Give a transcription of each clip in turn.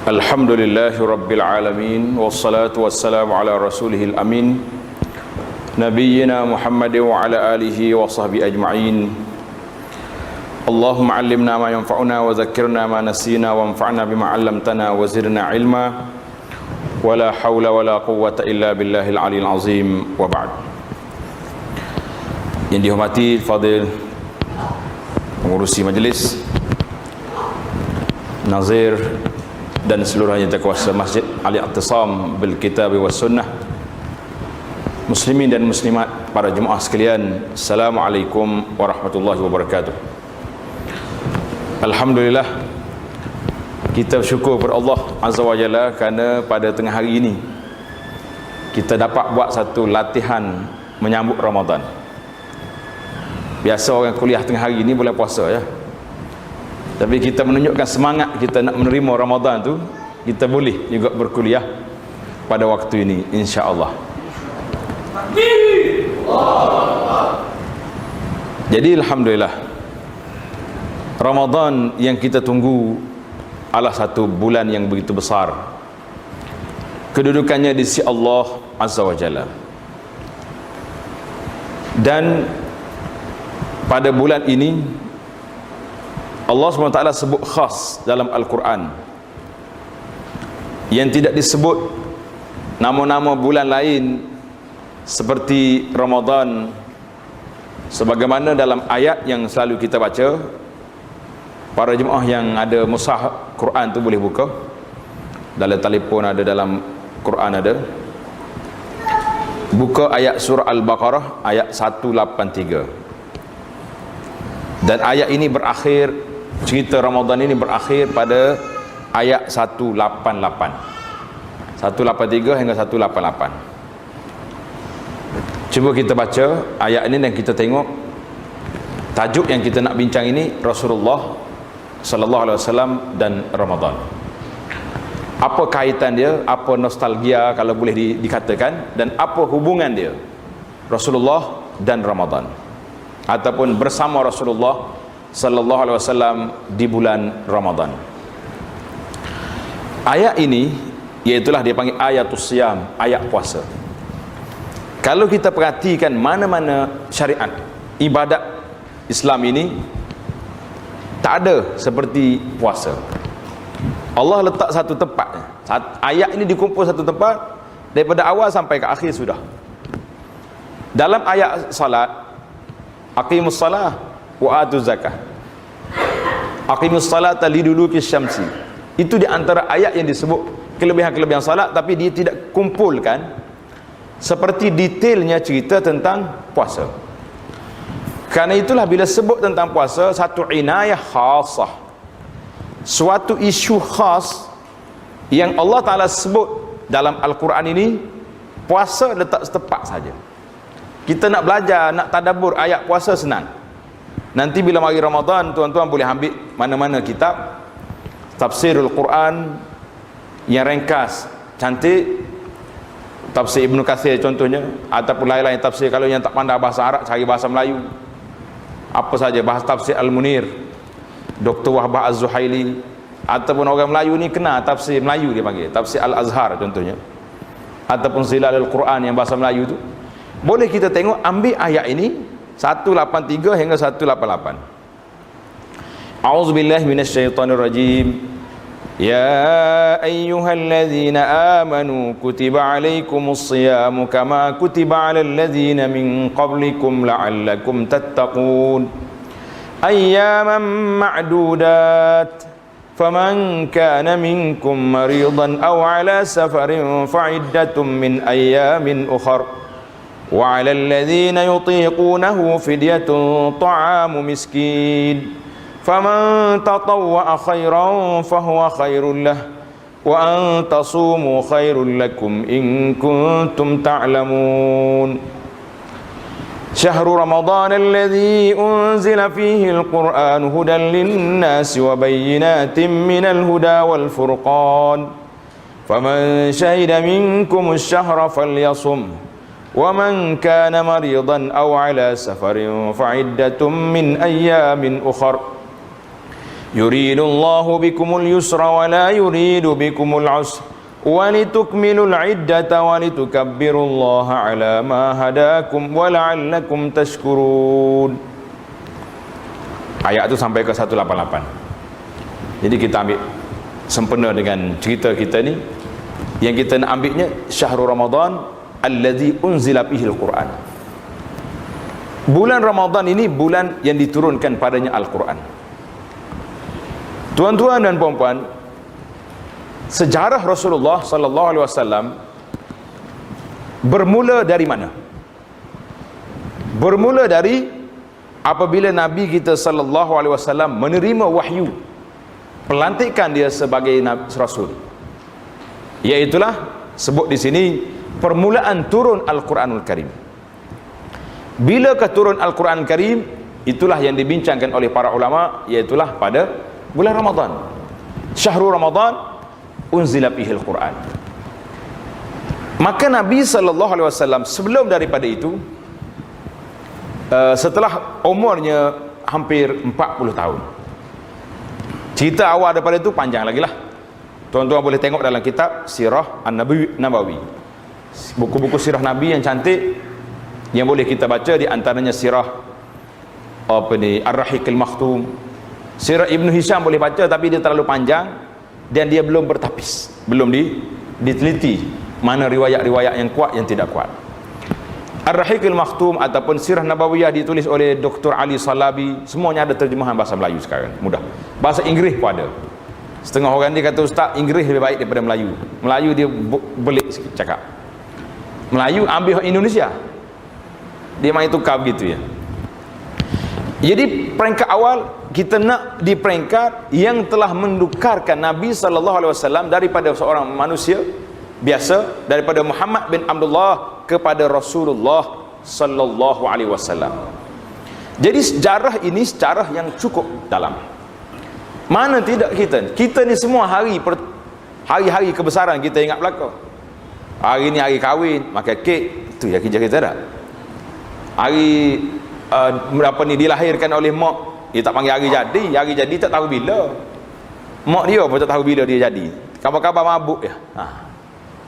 Alhamdulillahi Rabbil Alamin. Wassalatu wassalamu ala rasulihil amin Nabiyyina Muhammad wa ala alihi wa sahbihi ajma'in. Allahumma allimna ma yanfa'una wa zakkirna ma nasina wa anfa'na bima 'allamtana wa zidna ilma. Wa la hawla wa la quwwata illa billahil aliyil azim. Wa ba'd. Yang dihormati fadil pengurusi majlis, nazir dan seluruh anggota kuasa Masjid Al-I'tisam bil Kitab was Sunnah, muslimin dan muslimat, para jemaah sekalian, Assalamualaikum warahmatullahi wabarakatuh. Alhamdulillah, kita bersyukur kepada Allah Azza wa Jalla kerana pada tengah hari ini kita dapat buat satu latihan menyambut Ramadan. Biasa orang kuliah tengah hari ini bulan puasa ya, tapi kita menunjukkan semangat kita nak menerima Ramadan tu, kita boleh juga berkuliah pada waktu ini insya-Allah. Jadi alhamdulillah, Ramadan yang kita tunggu adalah satu bulan yang begitu besar kedudukannya di sisi Allah Azza wa Jalla. Dan pada bulan ini Allah SWT sebut khas dalam Al-Quran yang tidak disebut nama-nama bulan lain seperti Ramadan, sebagaimana dalam ayat yang selalu kita baca. Para jemaah yang ada mushaf Quran tu boleh buka, dalam telefon ada, dalam Quran ada. Buka ayat surah Al-Baqarah ayat 183. Dan ayat ini berakhir, cerita Ramadan ini berakhir pada ayat 188, 183 hingga 188. Cuba kita baca ayat ini dan kita tengok tajuk yang kita nak bincang ini, Rasulullah sallallahu alaihi wasallam dan Ramadan. Apa kaitan dia, apa nostalgia kalau boleh dikatakan, dan apa hubungan dia Rasulullah dan Ramadan, ataupun bersama Rasulullah sallallahu alaihi wasallam di bulan Ramadan. Ayat ini iaitulah dia panggil ayatus siyam, ayat puasa. Kalau kita perhatikan mana-mana syariat ibadat Islam ini, tak ada seperti puasa. Allah letak satu tempat, ayat ini dikumpul satu tempat, daripada awal sampai ke akhir sudah. Dalam ayat salat, aqimus salah wa atuz zakah, aqimus salata liduluki syamsi, itu di antara ayat yang disebut kelebihan-kelebihan salat, tapi dia tidak kumpulkan seperti detailnya cerita tentang puasa. Karena itulah bila sebut tentang puasa, satu inayah khasah, suatu isu khas yang Allah Ta'ala sebut dalam Al-Quran ini, puasa letak setepak saja. Kita nak belajar, nak tadabbur ayat puasa senang. Nanti bila mari Ramadan, tuan-tuan boleh ambil mana-mana kitab tafsirul Quran yang ringkas, cantik, tafsir Ibnu Katsir contohnya, ataupun lain-lain tafsir. Kalau yang tak pandai bahasa Arab, cari bahasa Melayu, apa saja, bahasa tafsir Al-Munir, Dr. Wahbah Az-Zuhaili, ataupun orang Melayu ni kena tafsir Melayu, dia panggil tafsir Al-Azhar contohnya, ataupun Zilalul Quran yang bahasa Melayu tu. Boleh kita tengok, ambil ayat ini 183 hingga 188. A'udzubillahi minasyaitonirrajim. Ya ayyuhalladzina amanu kutiba alaikumus siyamu kama kutiba alal ladzina min qablikum la'allakum tattaqun ayyaman ma'dudat faman kana minkum maridan aw ala safarin fa'iddatun min ayyamin ukhar wa 'alal ladzina yutiqunahu fidyatun ta'amu miskin faman tatawwa'a khairan fahuwa khairul lah wa an tasumu khairul lakum in kuntum ta'lamun. Syahrul Ramadan alladhi unzila fihi al-Qur'an hudan lin-nasi wa bayyinatin minal huda wal furqan faman shahida minkum ash-shahra falyasum wa man kana maridan aw ala safarin fa'iddatun min ayyamin ukhra Yuridullahu bikumul yusra wa la yuridu bikumul usra wa litukmilul iddata wa litukabbirullaha ala ma hadakum wa la'allakum tashkurun. Ayat itu sampai ke 188. Jadi kita ambil sempena dengan cerita kita ni. Yang kita nak ambilnya syahrul Ramadan allazi unzila fihil Quran. Bulan Ramadan ini bulan yang diturunkan padanya Al-Quran. Tuan-tuan dan puan-puan, sejarah Rasulullah sallallahu alaihi wasallam bermula dari mana? Bermula dari apabila Nabi kita sallallahu alaihi wasallam menerima wahyu, pelantikan dia sebagai Rasul. Iaitulah sebut di sini permulaan turun Al-Quranul Karim. Bila keturun Al-Quran Karim, itulah yang dibincangkan oleh para ulama, iaitulah pada bulan Ramadan. Syahrul Ramadan unzila fihil Quran. Maka Nabi sallallahu alaihi wasallam sebelum daripada itu, setelah umurnya hampir 40 tahun. Cerita awal daripada itu panjang lagi lah. Tuan-tuan boleh tengok dalam kitab Sirah An-Nabawi. Buku-buku sirah Nabi yang cantik yang boleh kita baca, di antaranya Sirah Ar-Rahiqil Makhtum. Sirah Ibn Hisham boleh baca, tapi dia terlalu panjang dan dia belum bertapis, belum diteliti mana riwayat-riwayat yang kuat, yang tidak kuat. Ar-Rahiqil Makhtum ataupun Sirah Nabawiyah ditulis oleh Dr. Ali Salabi, semuanya ada terjemahan bahasa Melayu sekarang, mudah. Bahasa Inggeris pun ada. Setengah orang dia kata, Ustaz, Inggeris lebih baik daripada Melayu. Melayu dia belik sikit cakap. Melayu ambil Indonesia, dia main tukar begitu ya. Jadi peringkat awal kita nak di peringkat yang telah menukarkan Nabi SAW daripada seorang manusia biasa, daripada Muhammad bin Abdullah kepada Rasulullah SAW. Jadi sejarah ini sejarah yang cukup dalam. Mana tidak kita ni semua hari-hari kebesaran kita ingat belaka. Hari ni hari kahwin, makan kek, itu yang kita tak. Hari dilahirkan oleh mak, dia tak panggil hari jadi tak tahu bila. Mak dia pun tak tahu bila dia jadi. Kabar-kabar mabuk ya.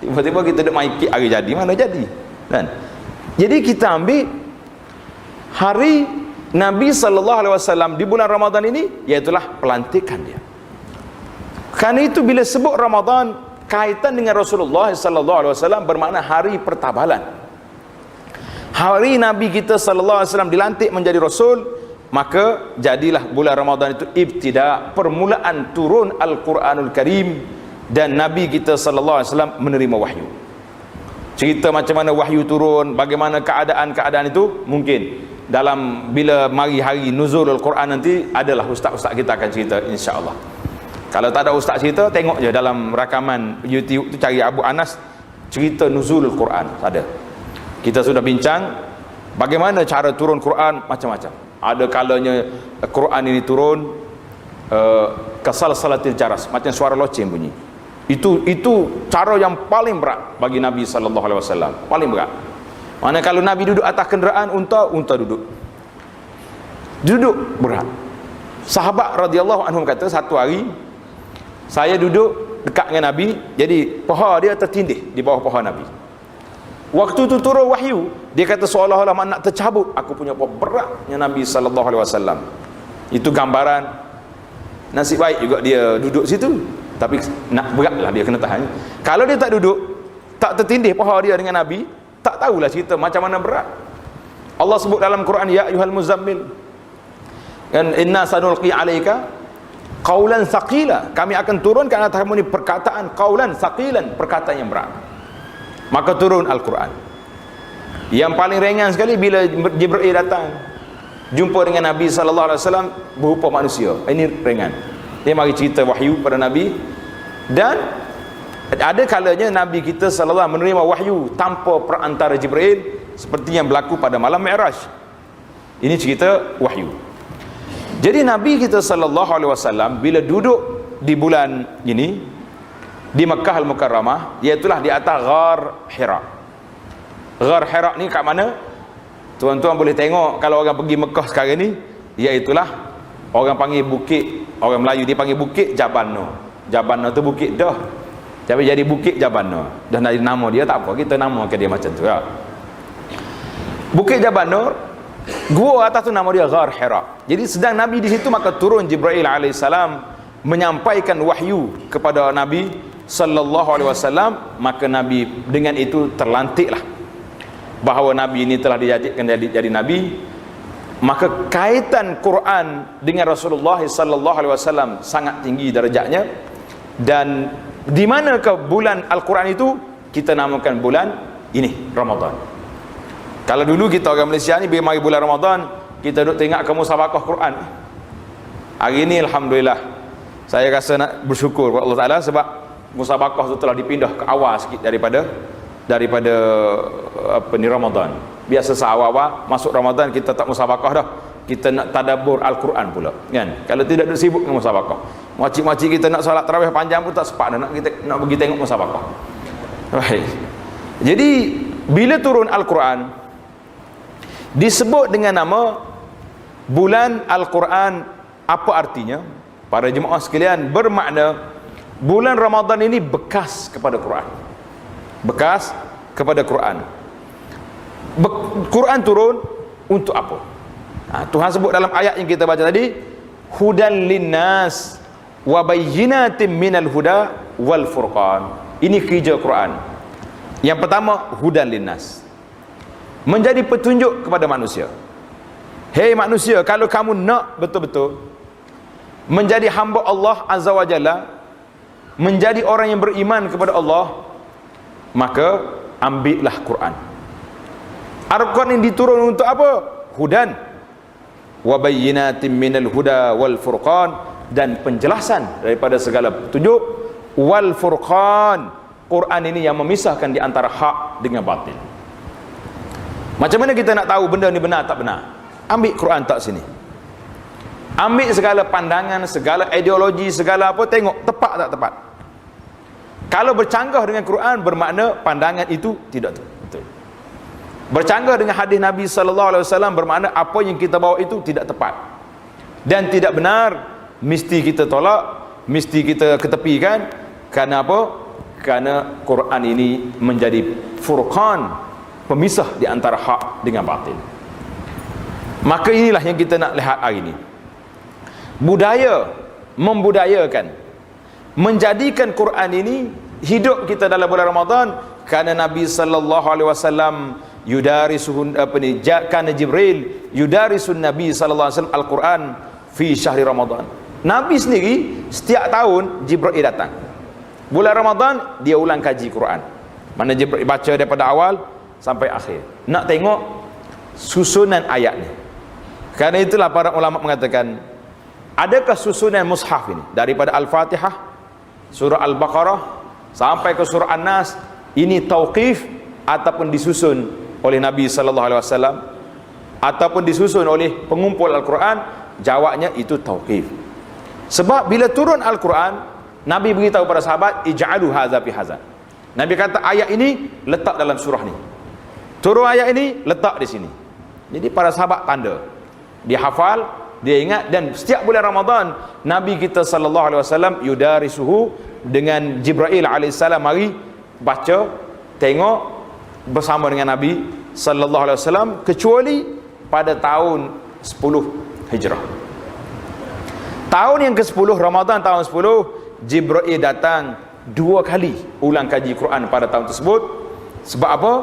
Tiba-tiba kita duk main kek hari jadi, mana jadi? Kan? Jadi kita ambil hari Nabi SAW di bulan Ramadan ini, iaitulah pelantikan dia. Karena itu bila sebut Ramadan kaitan dengan Rasulullah SAW bermakna hari pertabalan. Hari Nabi kita SAW dilantik menjadi Rasul, maka jadilah bulan Ramadan itu ibtida, permulaan turun Al-Quranul Karim, dan Nabi kita SAW menerima wahyu. Cerita macam mana wahyu turun, bagaimana keadaan-keadaan itu, mungkin dalam bila mari hari nuzulul Quran nanti adalah ustaz-ustaz kita akan cerita, insya-Allah. Kalau tak ada ustaz cerita, tengok je dalam rakaman YouTube tu, cari Abu Anas cerita nuzulul Quran, ada. Kita sudah bincang bagaimana cara turun Quran, macam-macam. Ada kalanya Quran ini turun kasalsalatil jaras, macam suara loceng bunyi. Itu cara yang paling berat bagi Nabi sallallahu alaihi wasallam, paling berat. Mana kalau Nabi duduk atas kenderaan unta duduk berat. Sahabat radhiyallahu anhum kata, satu hari saya duduk dekat dengan Nabi, jadi paha dia tertindih di bawah paha Nabi. Waktu tu turun wahyu, dia kata seolah-olah nak tercabut aku punya paha, beratnya Nabi sallallahu alaihi wasallam. Itu gambaran nasib baik juga dia duduk situ, tapi nak beratlah dia kena tahan. Kalau dia tak duduk, tak tertindih paha dia dengan Nabi, tak tahulah cerita macam mana berat. Allah sebut dalam Quran, ya ayyuhal muzammil, dan inna sanulqi alaika qaulan thaqila, kami akan turunkan atasmu ni perkataan qaulan thaqilan, perkataan yang berat. Maka turun Al-Quran. Yang paling ringan sekali bila Jibril datang jumpa dengan Nabi sallallahu alaihi wasallam berupa manusia. Ini ringan. Dia mari cerita wahyu pada Nabi, dan ada kalanya Nabi kita sallallahu alaihi wasallam menerima wahyu tanpa perantara Jibril, seperti yang berlaku pada malam Mi'raj. Ini cerita wahyu. Jadi Nabi kita sallallahu alaihi wasallam bila duduk di bulan ini di Makkah Al-Mukarramah, iaitulah di atas Ghar Hira. Ghar Hira ni kat mana? Tuan-tuan boleh tengok kalau orang pergi Mekah sekarang ni, iaitulah orang panggil Bukit Orang Melayu dia panggil bukit Jabano. Jabano tu bukit dah. Tapi jadi bukit Jabano. Dan dari nama dia tak apa, kita namakan dia macam tu ya. Bukit Jabano, gua atas tu nama dia Ghar Hira. Jadi sedang Nabi di situ, maka turun Jibril alaihissalam menyampaikan wahyu kepada Nabi sallallahu alaihi wasallam. Maka Nabi dengan itu terlantiklah bahawa Nabi ini telah dijadikan jadi Nabi. Maka kaitan Quran dengan Rasulullah sallallahu alaihi wasallam sangat tinggi darjatnya. Dan di manakah bulan Al-Quran itu? Kita namakan bulan ini Ramadan. Kalau dulu kita orang Malaysia ni bila mari bulan Ramadan, kita duduk tengok ke musabaqah Quran. Hari ini alhamdulillah saya rasa nak bersyukur kepada Allah Taala sebab musabaqah tu telah dipindah ke awal sikit daripada apa ni Ramadan. Biasa seawal-awal masuk Ramadan kita tak musabaqah dah. Kita nak tadabbur Al-Quran pula kan. Kalau tidak duduk sibuk dengan musabaqah. Makcik-makcik kita nak solat tarawih panjang pun tak sempat nak pergi tengok musabaqah. Baik. Jadi bila turun Al-Quran disebut dengan nama bulan Al-Quran, apa artinya? Para jemaah sekalian, bermakna bulan Ramadan ini bekas kepada Quran. Bekas kepada Quran. Quran turun untuk apa? Tuhan sebut dalam ayat yang kita baca tadi, hudan linnas wa bayyinatin minal huda wal furqan. Ini kerja Quran. Yang pertama, hudan linnas, menjadi petunjuk kepada manusia. Hei manusia, kalau kamu nak betul-betul menjadi hamba Allah Azza wa Jalla, menjadi orang yang beriman kepada Allah, maka ambillah Quran. Al-Quran ini diturun untuk apa? Hudan wa bayyinatin minal huda wal furqan, dan penjelasan daripada segala petunjuk. Wal furqan, Quran ini yang memisahkan di antara hak dengan batil. Macam mana kita nak tahu benda ni benar tak benar? Ambil Quran tak sini. Ambil segala pandangan, segala ideologi, segala apa, tengok tepat tak tepat. Kalau bercanggah dengan Quran, bermakna pandangan itu tidak betul. Bercanggah dengan hadis Nabi sallallahu alaihi wasallam, bermakna apa yang kita bawa itu tidak tepat dan tidak benar, mesti kita tolak, mesti kita ketepikan. Kerana apa? Kerana Quran ini menjadi furqan, pemisah di antara hak dengan batil. Maka inilah yang kita nak lihat hari ini. Budaya, membudayakan, menjadikan Quran ini hidup kita dalam bulan Ramadan. Kerana Nabi sallallahu alaihi wasallam yudarisuhun kana Jibril yudarisun Nabi sallallahu alaihi wasallam Al-Quran fi syahri Ramadan. Nabi sendiri setiap tahun Jibril datang. Bulan Ramadan dia ulang kaji Quran. Mana Jibril baca daripada awal sampai akhir. Nak tengok susunan ayat ni. Kerana itulah para ulama mengatakan, adakah susunan mushaf ini daripada Al-Fatihah, surah Al-Baqarah sampai ke surah An-Nas ini tauqif ataupun disusun oleh Nabi sallallahu alaihi wasallam ataupun disusun oleh pengumpul Al-Quran? Jawabnya itu tauqif. Sebab bila turun Al-Quran, Nabi beritahu para sahabat, ij'alu hadza fi hadza. Nabi kata ayat ini letak dalam surah ni. Turun ayat ini letak di sini. Jadi para sahabat tanda. Dia hafal, dia ingat, dan setiap bulan Ramadan Nabi kita sallallahu alaihi wasallam yudarisuhu, dengan Jibril alaihissalam mari baca, tengok bersama dengan Nabi sallallahu alaihi wasallam, kecuali pada tahun 10 Hijrah. Tahun yang ke-10 Ramadan tahun 10, Jibril datang 2 kali ulang kaji Quran pada tahun tersebut. Sebab apa?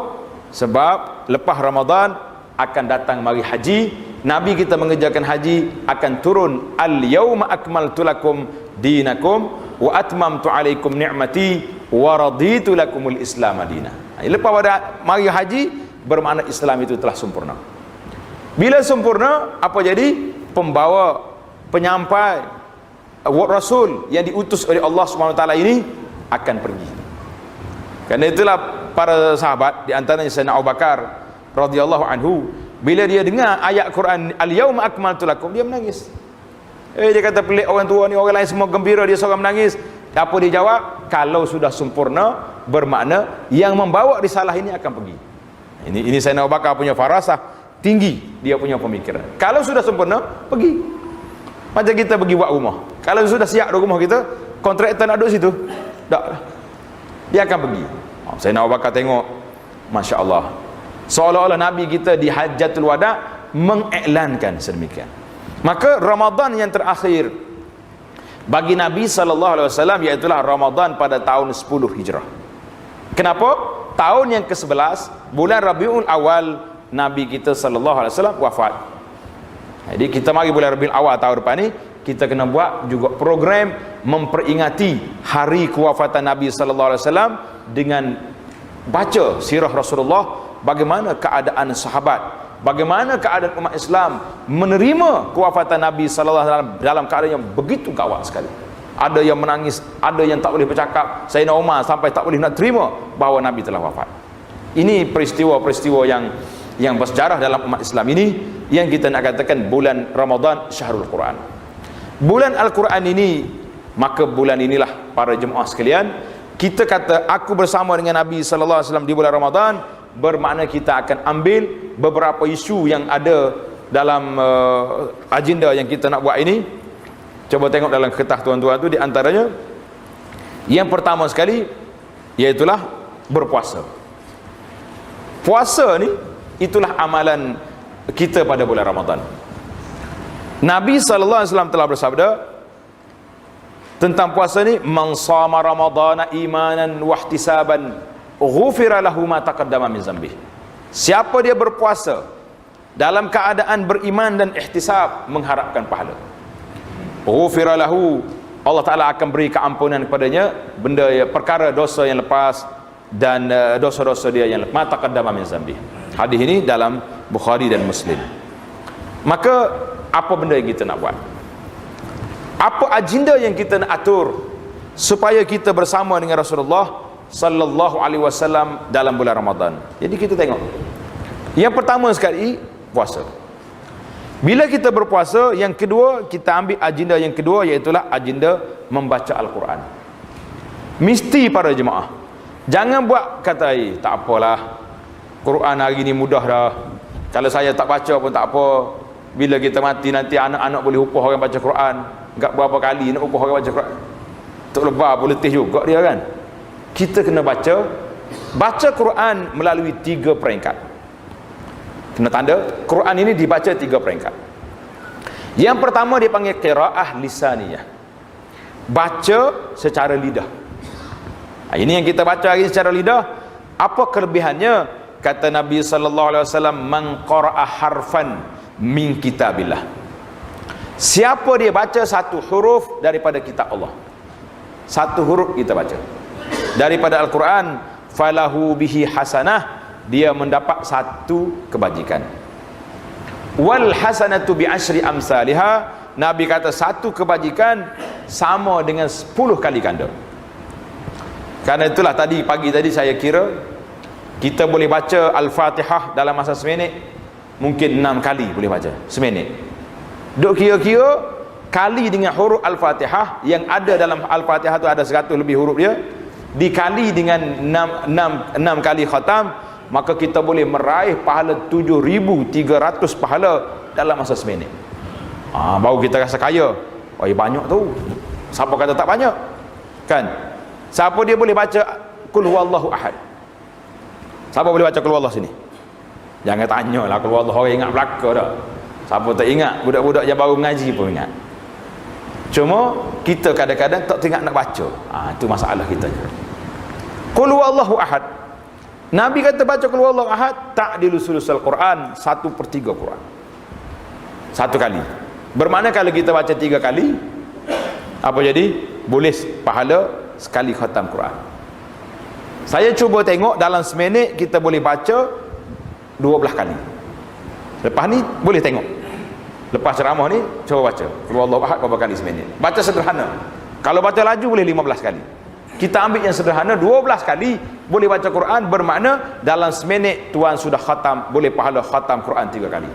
Sebab lepas Ramadan akan datang mari haji. Nabi kita mengerjakan haji, akan turun al-yauma akmaltu lakum dinakum wa atmamtu alaikum ni'mati wa raditu lakumul islam madinah. Lepas pada mari haji, bermakna Islam itu telah sempurna. Bila sempurna, apa jadi? Pembawa, penyampai, Rasul yang diutus oleh Allah SWT ini akan pergi. Kerana itulah para sahabat, di antaranya Sayyidina Abu Bakar radhiyallahu anhu, bila dia dengar ayat Quran al-yauma akmaltu lakum, dia menangis. Dia kata, pelik orang tua ni, orang lain semua gembira, dia seorang menangis. Apa dia jawab? Kalau sudah sempurna, bermakna yang membawa risalah ini akan pergi. Ini Sayyidina Abu Bakar punya farasah tinggi, dia punya pemikiran. Kalau sudah sempurna, pergi. Macam kita pergi buat rumah, Kalau sudah siap di rumah kita, kontraktor nak duduk situ, tak, dia akan pergi. Sayyidina Abu Bakar tengok, Masya Allah, seolah-olah Nabi kita di Hajjatul Wada mengiklankan sedemikian. Maka Ramadan yang terakhir bagi Nabi SAW iaitulah Ramadan pada tahun 10 Hijrah. Kenapa? Tahun yang ke-11 bulan Rabiul Awal Nabi kita SAW wafat. Jadi kita mari bulan Rabiul Awal tahun depan ni, kita kena buat juga program memperingati hari kewafatan Nabi SAW dengan baca sirah Rasulullah, bagaimana keadaan sahabat, bagaimana keadaan umat Islam menerima kewafatan Nabi SAW dalam keadaan yang begitu gawat sekali. Ada yang menangis, ada yang tak boleh bercakap. Sayyidina Umar sampai tak boleh nak terima bahawa Nabi telah wafat. Ini peristiwa-peristiwa yang bersejarah dalam umat Islam ini, yang kita nak katakan bulan Ramadan Syahrul Quran, bulan Al-Quran ini. Maka bulan inilah para jemaah sekalian, kita kata aku bersama dengan Nabi SAW di bulan Ramadan, bermakna kita akan ambil beberapa isu yang ada dalam agenda yang kita nak buat ini. Coba tengok dalam kertas tuan-tuan tu, di antaranya yang pertama sekali iaitulah berpuasa. Puasa ni itulah amalan kita pada bulan Ramadan. Nabi SAW telah bersabda tentang puasa ni, man shama ramadhana imanan wa ihtisaban ghufira lahu ma taqaddama min dzambih. Siapa dia berpuasa dalam keadaan beriman dan ihtisab, mengharapkan pahala, ghufira lahu, Allah Ta'ala akan beri keampunan kepadanya perkara dosa yang lepas dan dosa-dosa dia yang lepas, ma taqaddama min dzambih. Hadis ini dalam Bukhari dan Muslim. Maka apa benda yang kita nak buat? Apa agenda yang kita nak atur supaya kita bersama dengan Rasulullah sallallahu alaihi wasallam dalam bulan Ramadan? Jadi kita tengok. Yang pertama sekali, puasa. Bila kita berpuasa, yang kedua kita ambil agenda yang kedua, iaitulah agenda membaca Al-Quran. Mesti para jemaah jangan buat kata, tak apalah, Quran hari ni mudah dah, kalau saya tak baca pun tak apa, bila kita mati nanti anak-anak boleh upah orang baca Quran. Enggak berapa kali nak upah orang baca Quran, Tok Lebar pun letih juga dia kan. Kita kena baca Quran melalui 3 peringkat. Kena tanda Quran ini dibaca 3 peringkat. Yang pertama dia panggil qiraah lisaniyah, baca secara lidah. Ini yang kita baca hari secara lidah. Apa kelebihannya? Kata Nabi sallallahu alaihi wasallam, man qara'a harfan min kitabillah, siapa dia baca satu huruf daripada kitab Allah, satu huruf kita baca daripada Al-Quran, falahu bihi hasanah, dia mendapat satu kebajikan. Wal hasanatu bi asyri amsalihha, Nabi kata satu kebajikan sama dengan 10 kali ganda. Karena itulah pagi tadi saya kira kita boleh baca Al-Fatihah dalam masa seminit, mungkin 6 kali boleh baca seminit. Duk kira-kira kali dengan huruf Al-Fatihah, yang ada dalam Al-Fatihah tu ada 100 lebih huruf dia, dikali dengan 6 kali khatam, maka kita boleh meraih pahala 7,300 pahala dalam masa seminit. Baru kita rasa kaya. Banyak tu. Siapa kata tak banyak? Kan? Siapa dia boleh baca Qul huwallahu ahad? Siapa boleh baca Qul huwallahu sini? Jangan tanyalah Qul huwallahu, orang ingat belaka dah. Siapa tak ingat? Budak-budak yang baru mengaji pun ingat. Cuma kita kadang-kadang tak teringat nak baca. Itu masalah kita. Qul huwallahu ahad. Nabi kata baca Qul huwallahu ahad, ta'dilu sulusul Quran, 1/3 Quran. Satu kali. Bermakna kalau kita baca 3 kali, apa jadi? Boleh pahala sekali khatam Quran. Saya cuba tengok dalam seminit kita boleh baca 12 kali. Lepas ni boleh tengok. Lepas ceramah ni cuba baca Qul huwallahu ahad berapa kali seminit. Baca sederhana. Kalau baca laju boleh 15 kali. Kita ambil yang sederhana, 12 kali boleh baca Quran, bermakna dalam seminit tuan sudah khatam, boleh pahala khatam Quran 3 kali.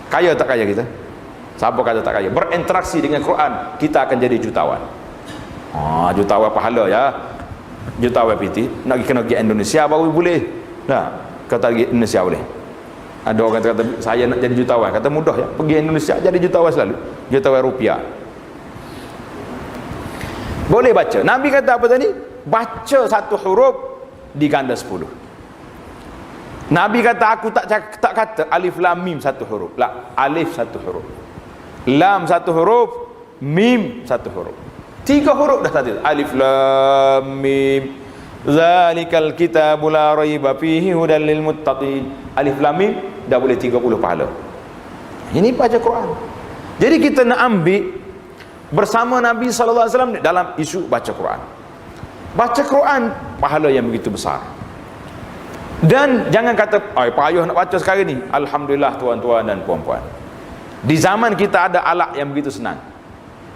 Kaya tak kaya kita? Siapa kata tak kaya? Berinteraksi dengan Quran, kita akan jadi jutawan. Jutawan pahala ya. Jutawan PT nak kena pergi Indonesia baru boleh. Nah, kata pergi Indonesia boleh. Ada orang kata saya nak jadi jutawan, kata mudah ya, pergi Indonesia jadi jutawan selalu, jutawan rupiah. Boleh baca. Nabi kata apa tadi? Baca satu huruf diganda 10. Nabi kata aku tak kata alif lam mim satu huruf. La, alif satu huruf, lam satu huruf, mim satu huruf. 3 huruf dah satu. Alif lam mim. Zalikal kitabu la raiba fihi hudal lil muttaqin. Alif lam mim dah boleh 30 pahala. Ini baca Quran. Jadi kita nak ambil bersama Nabi sallallahu alaihi wasallam dalam isu baca Quran. Baca Quran pahala yang begitu besar. Dan jangan kata, payah nak baca sekarang ni. Alhamdulillah tuan-tuan dan puan-puan. Di zaman kita ada alat yang begitu senang.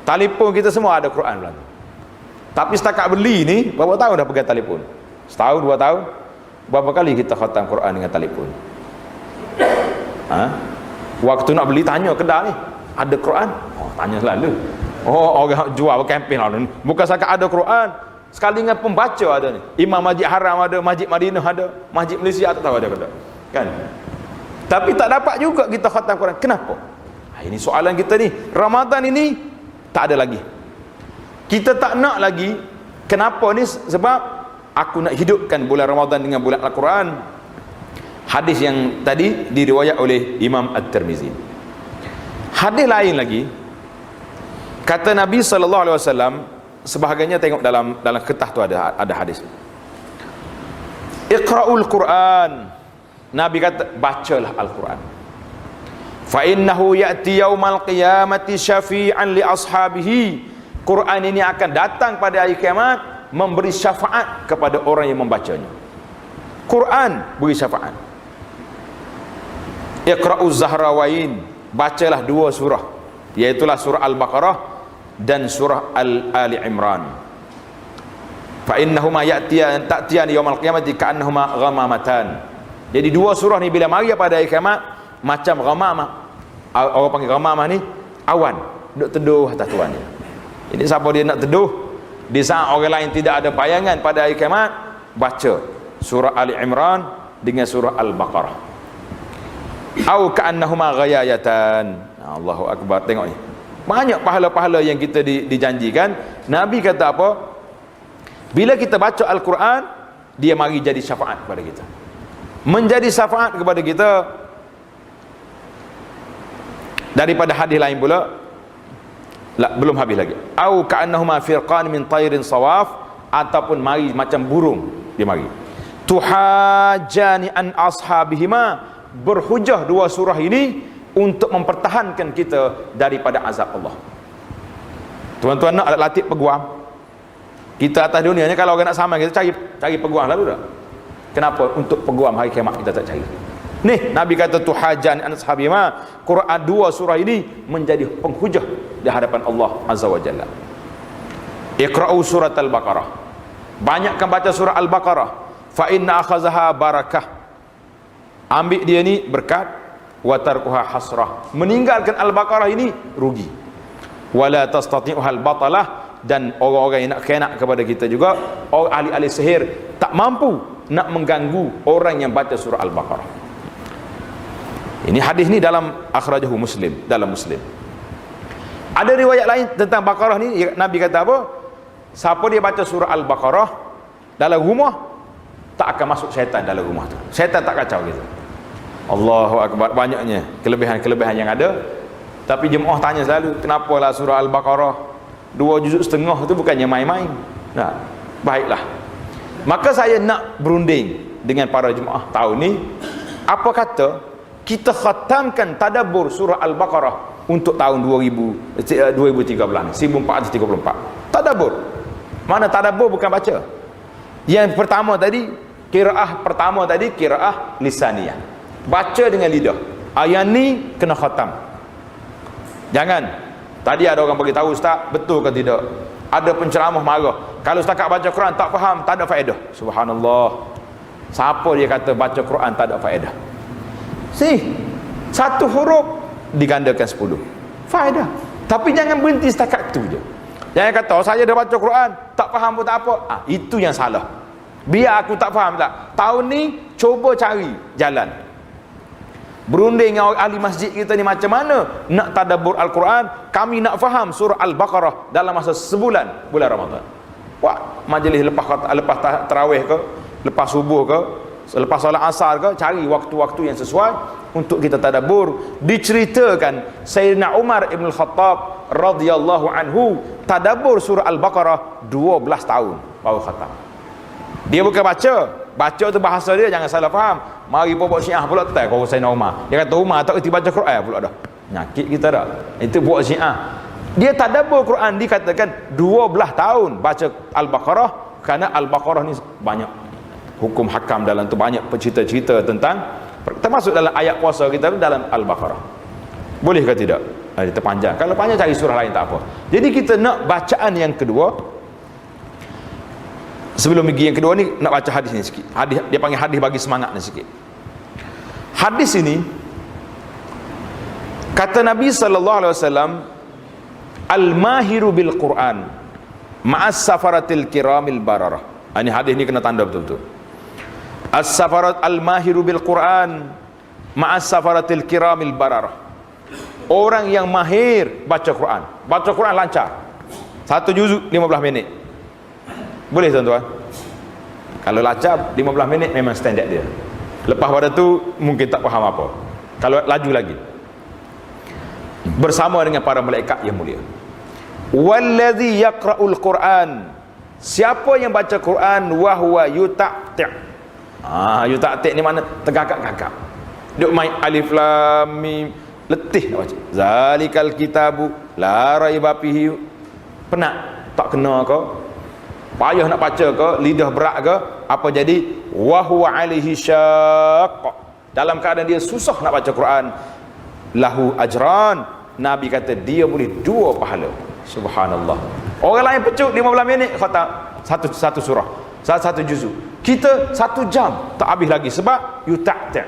Telefon kita semua ada Quran belakang. Tapi setakat beli ni, berapa tahun dah pegang telefon? Setahun, 2 tahun? Berapa kali kita khatam Quran dengan telefon? Waktu nak beli tanya kedai ni, ada Quran? Tanya selalu. Orang jual kempen lah ni. Bukan setakat ada Quran, sekali dengan pembaca ada ni. Imam Masjid Haram ada, Masjid Madinah ada, Masjid Malaysia tak tahu ada ke tak. Kan? Tapi tak dapat juga kita khatam Quran. Kenapa? Ini soalan kita ni. Ramadan ini tak ada lagi. Kita tak nak lagi. Kenapa ni? Sebab aku nak hidupkan bulan Ramadan dengan bulan Al-Quran. Hadis yang tadi diriwayat oleh Imam At-Tirmizi. Hadis lain lagi, kata Nabi SAW, sebahagiannya tengok dalam kertas tu ada hadis. Iqra'ul Quran. Nabi kata bacalah Al-Quran. Fa innahu ya'ti yaumal qiyamati syafi'an li ashabihi. Quran ini akan datang pada hari kiamat memberi syafaat kepada orang yang membacanya. Quran beri syafaat. Iqra'uz Zahrawain. Bacalah 2 surah, iaitu surah Al-Baqarah dan surah Ali Imran. Fa innahuma ta'tiyan yaumal qiyamati ka'annahuma ghamamatan. Jadi 2 surah ni bila mari pada hari kiamat macam ghamamah. Orang panggil ghamamah ni awan duk teduh atas tuan dia. Jadi siapa dia nak teduh di saat orang lain tidak ada bayangan pada hari kiamat, baca surah Ali Imran dengan surah Al-Baqarah. Au ka'annahuma ghayayatan. Allahu akbar. Tengok ni, banyak pahala-pahala yang kita dijanjikan. Nabi kata apa? Bila kita baca Al-Quran, dia mari jadi syafaat kepada kita. Menjadi syafaat kepada kita. Daripada hadis lain pula, belum habis lagi. Au ka'annahuma firqan min tayrin sawaf. Ataupun mari macam burung, dia mari. Tuhajani an ashabihima. Berhujah 2 surah ini untuk mempertahankan kita daripada azab Allah. Tuan-tuan nak latih peguam. Kita atas dunia ni kalau orang nak sama kita cari peguam lalu dah. Kenapa? Untuk peguam hari kiamat kita tak cari. Nih Nabi kata tuhajan an ashabima. Quran 2 surah ini menjadi penghujah di hadapan Allah Azza wa Jalla. Iqra'u surat Al-Baqarah. Banyakkan baca surah Al-Baqarah. Fa inna akhazaha barakah. Ambil dia ni berkat, wa tarkuha hasrah. Meninggalkan Al-Baqarah ini rugi. Wala tastati'uhal batalah. Dan orang-orang yang nak kena kepada kita juga, orang ahli-ahli sihir tak mampu nak mengganggu orang yang baca surah Al-Baqarah. Ini hadis ni dalam akhrajahu Muslim, dalam Muslim. Ada riwayat lain tentang Baqarah ni. Nabi kata apa? Siapa dia baca surah Al-Baqarah dalam rumah, tak akan masuk syaitan dalam rumah tu. Syaitan tak kacau kita. Allahu akbar. Banyaknya kelebihan-kelebihan yang ada. Tapi jemaah tanya selalu, kenapalah surah Al-Baqarah 2 juzuk setengah tu bukannya main-main. Nah, baiklah. Maka saya nak berunding dengan para jemaah tahun ni, apa kata kita khatamkan tadabbur surah Al-Baqarah untuk tahun 2013 ni, 1434. Tadabbur. Mana tadabbur bukan baca. Yang pertama tadi, qiraah lisaniyah. Baca dengan lidah. Ayat ni kena khatam. Jangan. Tadi ada orang bagi tahu, ustaz, betul ke tidak? Ada penceramah marah. Kalau setakat baca Quran tak faham, tak ada faedah. Subhanallah. Siapa dia kata baca Quran tak ada faedah? Satu huruf digandakan 10. Faedah. Tapi jangan berhenti setakat itu je. Jangan kata, saya dah baca Quran, tak faham pun tak apa. Itu yang salah. Biar aku tak faham tak. Tahun ni cuba cari jalan. berunding dengan ahli masjid kita ni macam mana nak tadabbur Al-Quran. Kami nak faham surah Al-Baqarah dalam masa sebulan, bulan Ramadan. Buat majlis lepas tarawih ke, lepas subuh ke, selepas solat asar ke, cari waktu-waktu yang sesuai untuk kita tadabbur. Diceritakan Sayyidina Umar Ibn Khattab radhiyallahu anhu tadabbur surah Al-Baqarah 12 tahun baru khatam. Dia bukan baca tu bahasa dia jangan salah faham. Mari buat Syiah pula tak kau Sayyidina Umar. Dia kata Umar tak kerti baca Quran pula dah. Nyakit kita dah. Itu buat Syiah. Dia tadabbur Quran dikatakan 12 tahun baca Al-Baqarah, kerana Al-Baqarah ni banyak hukum hakam dalam tu, banyak cerita-cerita tentang, termasuk dalam ayat puasa kita dalam Al-Baqarah. Boleh ke tidak? Dia terpanjang. Kalau panjang cari surah lain tak apa. Jadi kita nak bacaan yang kedua. Sebelum pergi yang kedua ni nak baca hadis ni sikit. Hadis dia panggil hadis bagi semangat ni sikit. Hadis ini kata Nabi sallallahu alaihi wasallam, al-mahiru bil Quran ma'as safaratil kiramil bararah. Ini hadis ni kena tanda betul-betul. As-safarat al-mahiru bil Quran ma'as safaratil kiramil bararah. Orang yang mahir baca Quran. Baca Quran lancar. Satu juzuk 15 minit. Boleh tuan-tuan? Kalau lancar 15 minit memang standard dia. Lepas pada tu mungkin tak faham apa. Kalau laju lagi. Bersama dengan para malaikat yang mulia. Wallazi yaqra'ul Quran. Siapa yang baca Quran wa huwa yuta'ti'. Yuta'ti' ni mana? Tegakak-gagak. Duk main alif lam mim, letih nak baca. Zalikal kitabu la raiba fihi. Penat, tak kena ke? Payah nak baca ke? Lidah berat ke? Apa jadi? Wa huwa alaihi syaqq. Dalam keadaan dia susah nak baca Quran, lahu ajran. Nabi kata dia boleh 2 pahala. Subhanallah. Orang lain pecut 15 minit khatam satu surah, satu juzuk. Kita 1 jam tak habis lagi sebab yuta'ti'.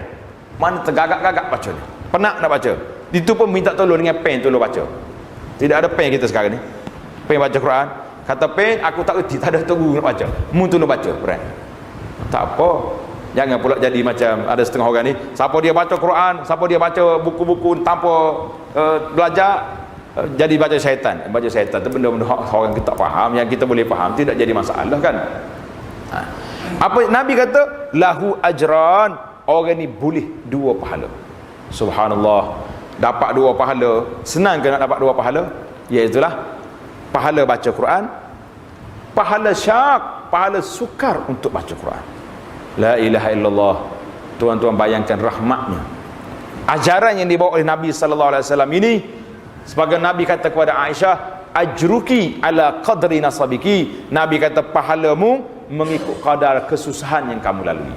Mana tergagak-gagak baca ni. Penat nak baca. Itu pun minta tolong dengan pen tolong baca. Tidak ada pen kita sekarang ni. Pen baca Quran. Kata pen aku tak reti, tak ada tunggu nak baca. Mu tolong baca Quran. Tak apa. Jangan pula jadi macam ada setengah orang ni, siapa dia baca Quran, siapa dia baca buku-buku tanpa belajar, jadi baca syaitan. Baca syaitan tu benda-benda orang kita tak faham, yang kita boleh faham, tidak jadi masalah kan. Apa Nabi kata? Lahu ajran. Orang ni boleh 2 pahala. Subhanallah. Dapat 2 pahala. Senang ke nak dapat 2 pahala? Iaitulah pahala baca Quran, pahala syak, pahala sukar untuk baca Quran. La ilaha illallah. Tuan-tuan bayangkan rahmatnya. Ajaran yang dibawa oleh Nabi sallallahu alaihi wasallam ini, sebagai Nabi kata kepada Aisyah, ajruki ala qadri nasabiki. Nabi kata pahalamu mengikut kadar kesusahan yang kamu lalui.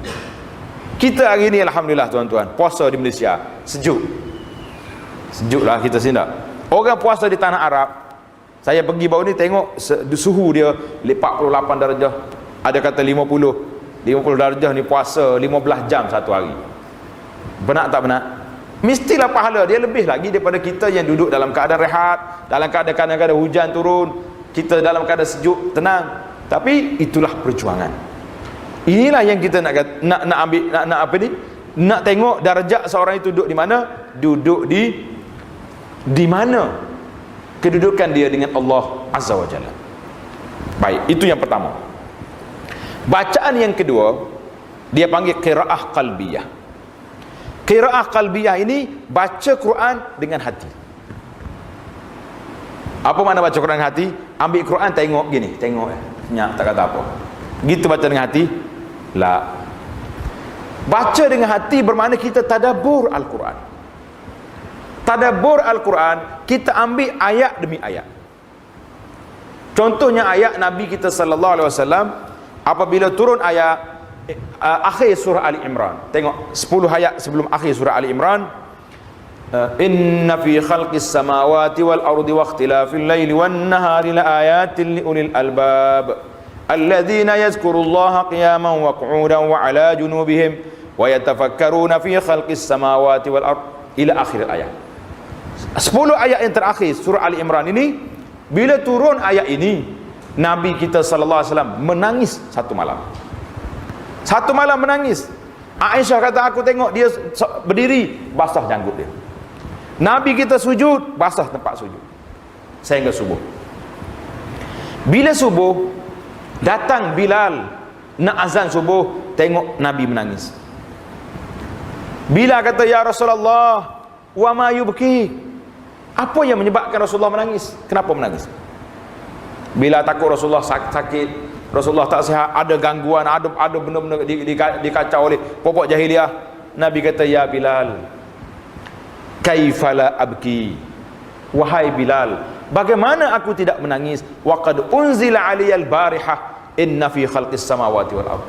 Kita hari ini alhamdulillah tuan-tuan, puasa di Malaysia sejuk. Sejuklah kita sini tak. Orang puasa di tanah Arab, saya pergi baru ni tengok suhu dia 48 darjah. Ada kata 50 darjah ni puasa 15 jam satu hari. Benar tak benar? Mestilah pahala dia lebih lagi daripada kita yang duduk dalam keadaan rehat, dalam keadaan kadang-kadang hujan turun, kita dalam keadaan sejuk, tenang. Tapi itulah perjuangan. Inilah yang kita nak ambil, nak apa ni? Nak tengok darjat seorang itu duduk di mana? Duduk di mana kedudukan dia dengan Allah Azza wa Jalla. Baik, itu yang pertama. Bacaan yang kedua dia panggil qiraah qalbiyah. Qiraah qalbiyah ini baca Quran dengan hati. Apa makna baca Quran dengan hati? Ambil Quran tengok gini, tengok nyak tak kata apa. Gitu baca dengan hati? La. Baca dengan hati bermakna kita tadabbur Al-Quran. Tadabbur Al-Quran, kita ambil ayat demi ayat. Contohnya ayat Nabi kita sallallahu alaihi wasallam apabila turun ayat akhir surah Ali Imran. Tengok 10 ayat sebelum akhir surah Ali Imran. Inna fi khalqis samawati wal ardi wa ikhtilafil laili wan nahari la ayatin li ulil albab alladzina yazkurullaha qiyaman wa qu'udan wa ala junubihim wa yatafakkaruna fi khalqis samawati wal ardi ila akhir ayat. 10 ayat yang terakhir surah Ali Imran ini, bila turun ayat ini, Nabi kita sallallahu alaihi wasallam menangis satu malam. Satu malam menangis. Aisyah kata, aku tengok dia berdiri, basah janggut dia. Nabi kita sujud, basah tempat sujud sehingga subuh. Bila subuh, datang Bilal nak azan subuh, tengok Nabi menangis. Bilal kata, ya Rasulullah, wa ma yubki, apa yang menyebabkan Rasulullah menangis? Kenapa menangis? Bila takut Rasulullah sakit, Rasulullah tak sihat, ada gangguan, ada benda-benda dikacau oleh pokok jahiliah. Nabi kata, ya Bilal, kaifala abki, wahai Bilal, bagaimana aku tidak menangis? Waqad unzila aliyal barihah inna fi khalqis samawati wal ardh.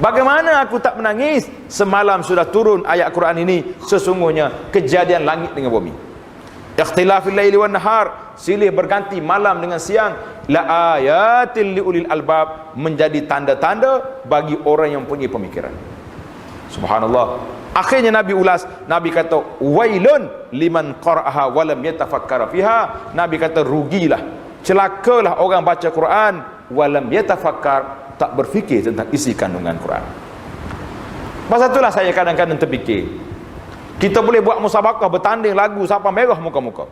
Bagaimana aku tak menangis? Semalam sudah turun ayat Quran ini, sesungguhnya kejadian langit dengan bumi, ikhtilafil laili wan nahar, silih berganti malam dengan siang, la ayatil liulil albab, menjadi tanda-tanda bagi orang yang punya pemikiran. Subhanallah. Akhirnya Nabi ulas, Nabi kata, wailun liman qara'aha wa lam yatafakkara fiha. Nabi kata, rugilah, celakalah orang baca Quran wa lam yatafakkar, tak berfikir tentang isi kandungan Quran. Pasal itulah saya kadang-kadang terfikir, kita boleh buat musabakah, bertanding lagu siapa merah muka-muka,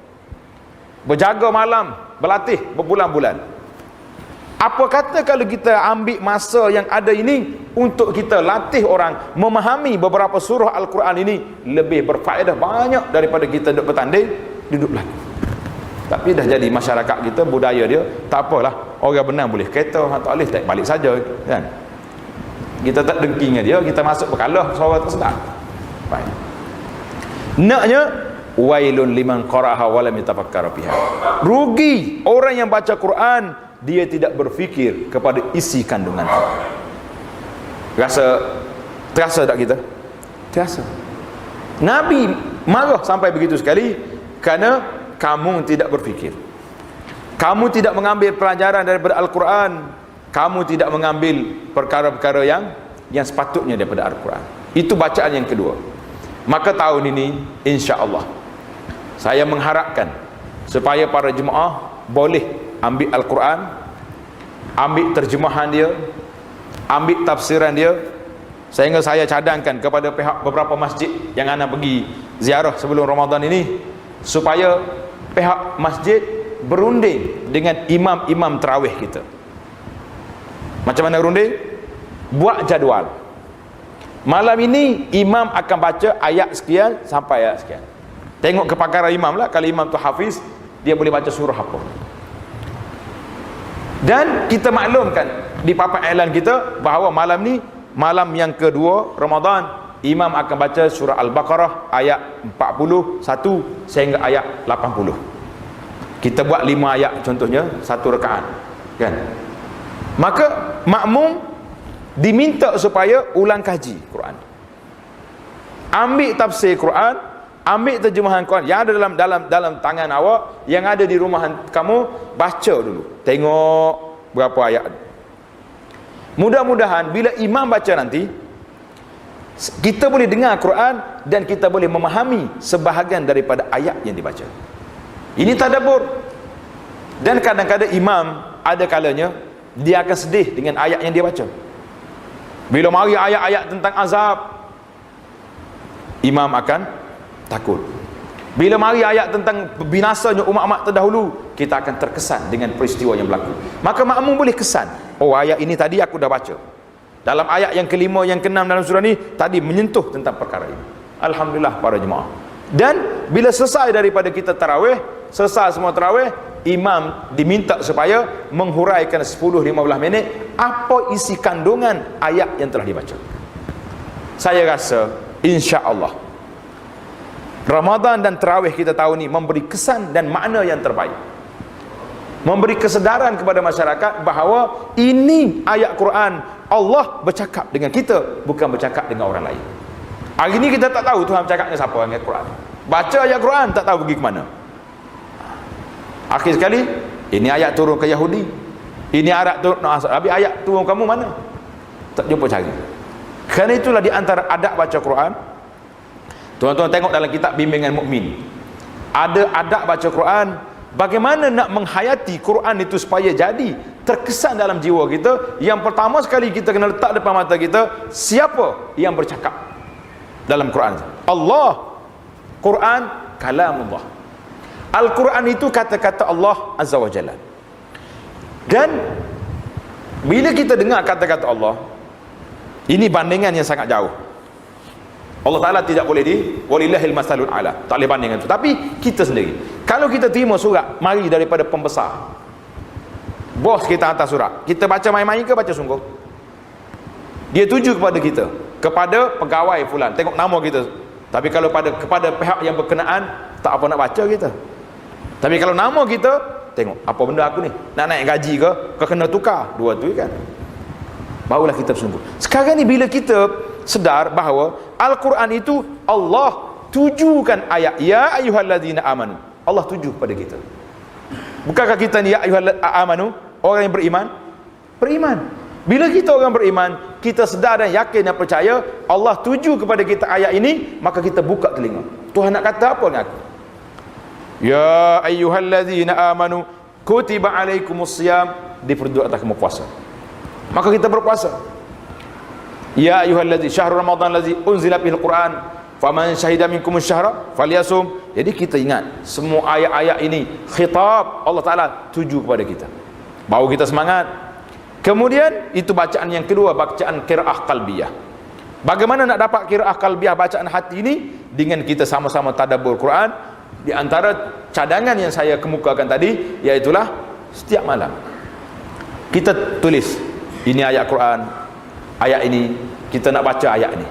berjaga malam, berlatih berbulan-bulan. Apa kata kalau kita ambil masa yang ada ini untuk kita latih orang memahami beberapa surah Al-Quran ini, lebih berfaedah banyak daripada kita duduk bertanding, duduk lagu. Tapi dah jadi masyarakat kita, budaya dia, tak apalah, orang benar boleh kereta, orang tak boleh tak balik saja, kan? Kita tak dengki dengan dia, kita masuk berkalah, suara tak sedap. Baik. Naknya, wailun liman qara'aha wa lam yatafakkara fiha. Rugi orang yang baca Quran, dia tidak berfikir kepada isi kandungan Quran. Terasa tak kita? Terasa. Nabi marah sampai begitu sekali kerana kamu tidak berfikir, kamu tidak mengambil pelajaran daripada Al-Quran, kamu tidak mengambil perkara-perkara yang sepatutnya daripada Al-Quran. Itu bacaan yang kedua. Maka tahun ini insya-Allah saya mengharapkan supaya para jemaah boleh ambil Al-Quran, ambil terjemahan dia, ambil tafsiran dia, sehingga saya cadangkan kepada pihak beberapa masjid yang anak pergi ziarah sebelum Ramadan ini, supaya pihak masjid berunding dengan imam-imam tarawih kita. Macam mana runding? Buat jadual. Malam ini imam akan baca ayat sekian sampai ayat sekian. Tengok kepakaran imam lah. Kalau imam tu hafiz, dia boleh baca surah apa. Dan kita maklumkan di papan iklan kita bahawa malam ni, malam yang kedua Ramadan, imam akan baca surah Al-Baqarah ayat 41 sehingga ayat 80. Kita buat 5 ayat contohnya, satu rakaat, kan? Maka makmum diminta supaya ulang kaji Quran, ambil tafsir Quran, ambil terjemahan Quran yang ada dalam tangan awak, yang ada di rumah kamu, baca dulu, tengok berapa ayat. Mudah-mudahan bila imam baca nanti, kita boleh dengar Quran dan kita boleh memahami sebahagian daripada ayat yang dibaca. Ini tadabbur. Dan kadang-kadang imam ada kalanya dia akan sedih dengan ayat yang dia baca. Bila mari ayat-ayat tentang azab, imam akan takut. Bila mari ayat tentang binasanya umat-umat terdahulu, kita akan terkesan dengan peristiwa yang berlaku. Maka makmum boleh kesan, oh ayat ini tadi aku dah baca. Dalam ayat yang kelima, yang keenam dalam surah ni tadi menyentuh tentang perkara ini. Alhamdulillah para jemaah. Dan bila selesai daripada kita tarawih, selesai semua tarawih, imam diminta supaya menghuraikan 10-15 minit apa isi kandungan ayat yang telah dibaca. Saya rasa insya-Allah Ramadan dan tarawih kita tahun ini memberi kesan dan makna yang terbaik, memberi kesedaran kepada masyarakat bahawa ini ayat Quran, Allah bercakap dengan kita, bukan bercakap dengan orang lain. Hari ini kita tak tahu Tuhan bercakap dengan siapa ayat Quran. Baca ayat Quran tak tahu pergi ke mana. Akhir sekali, ini ayat turun ke Yahudi, ini ayat turun, habis ayat turun kamu mana? Tak jumpa cari. Kerana itulah di antara adab baca Quran. Tuan-tuan tengok dalam kitab bimbingan mukmin, ada adab baca Quran, bagaimana nak menghayati Quran itu supaya jadi terkesan dalam jiwa kita. Yang pertama sekali kita kena letak depan mata kita, siapa yang bercakap dalam Quran? Allah. Quran kalamullah. Al-Quran itu kata-kata Allah Azza wa Jalla. Dan bila kita dengar kata-kata Allah, ini bandingan yang sangat jauh. Allah Ta'ala tidak boleh walillahil masalul a'la, tak boleh bandingkan itu. Tapi kita sendiri, kalau kita terima surat mari daripada pembesar, bos kita hantar surat, kita baca main-main ke baca sungguh? Dia tuju kepada kita, kepada pegawai fulan, tengok nama kita. Tapi kalau kepada pihak yang berkenaan, tak apa nak baca kita. Tapi kalau nama kita, tengok apa benda aku ni, nak naik gaji ke kena tukar, dua tu kan, barulah kita bersungguh. Sekarang ni bila kita sedar bahawa Al-Quran itu Allah tujukan ayat ya ayyuhallazina amanu, Allah tuju kepada kita. Bukankah kita ni ya ayyuhallazina amanu, orang yang beriman? Bila kita orang beriman, kita sedar dan yakin dan percaya Allah tuju kepada kita ayat ini, maka kita buka telinga. Tuhan nak kata apa dengan aku? Ya ayyuhallazina amanu kutiba alaikumusiyam, diperintah atas kamu puasa, maka kita berpuasa. Ya ayyuhallazina syahrul ramadhan allazi unzila fihil quran faman syahida minkumus syahra falyasum. Jadi kita ingat semua ayat-ayat ini khitab Allah Ta'ala tuju kepada kita, baru kita semangat. Kemudian itu bacaan yang kedua, bacaan qiraah qalbiyah. Bagaimana nak dapat qiraah qalbiyah, bacaan hati ini? Dengan kita sama-sama tadabbur Quran. Di antara cadangan yang saya kemukakan tadi, iaitulah setiap malam kita tulis, ini ayat Quran, ayat ini kita nak baca ayat ini.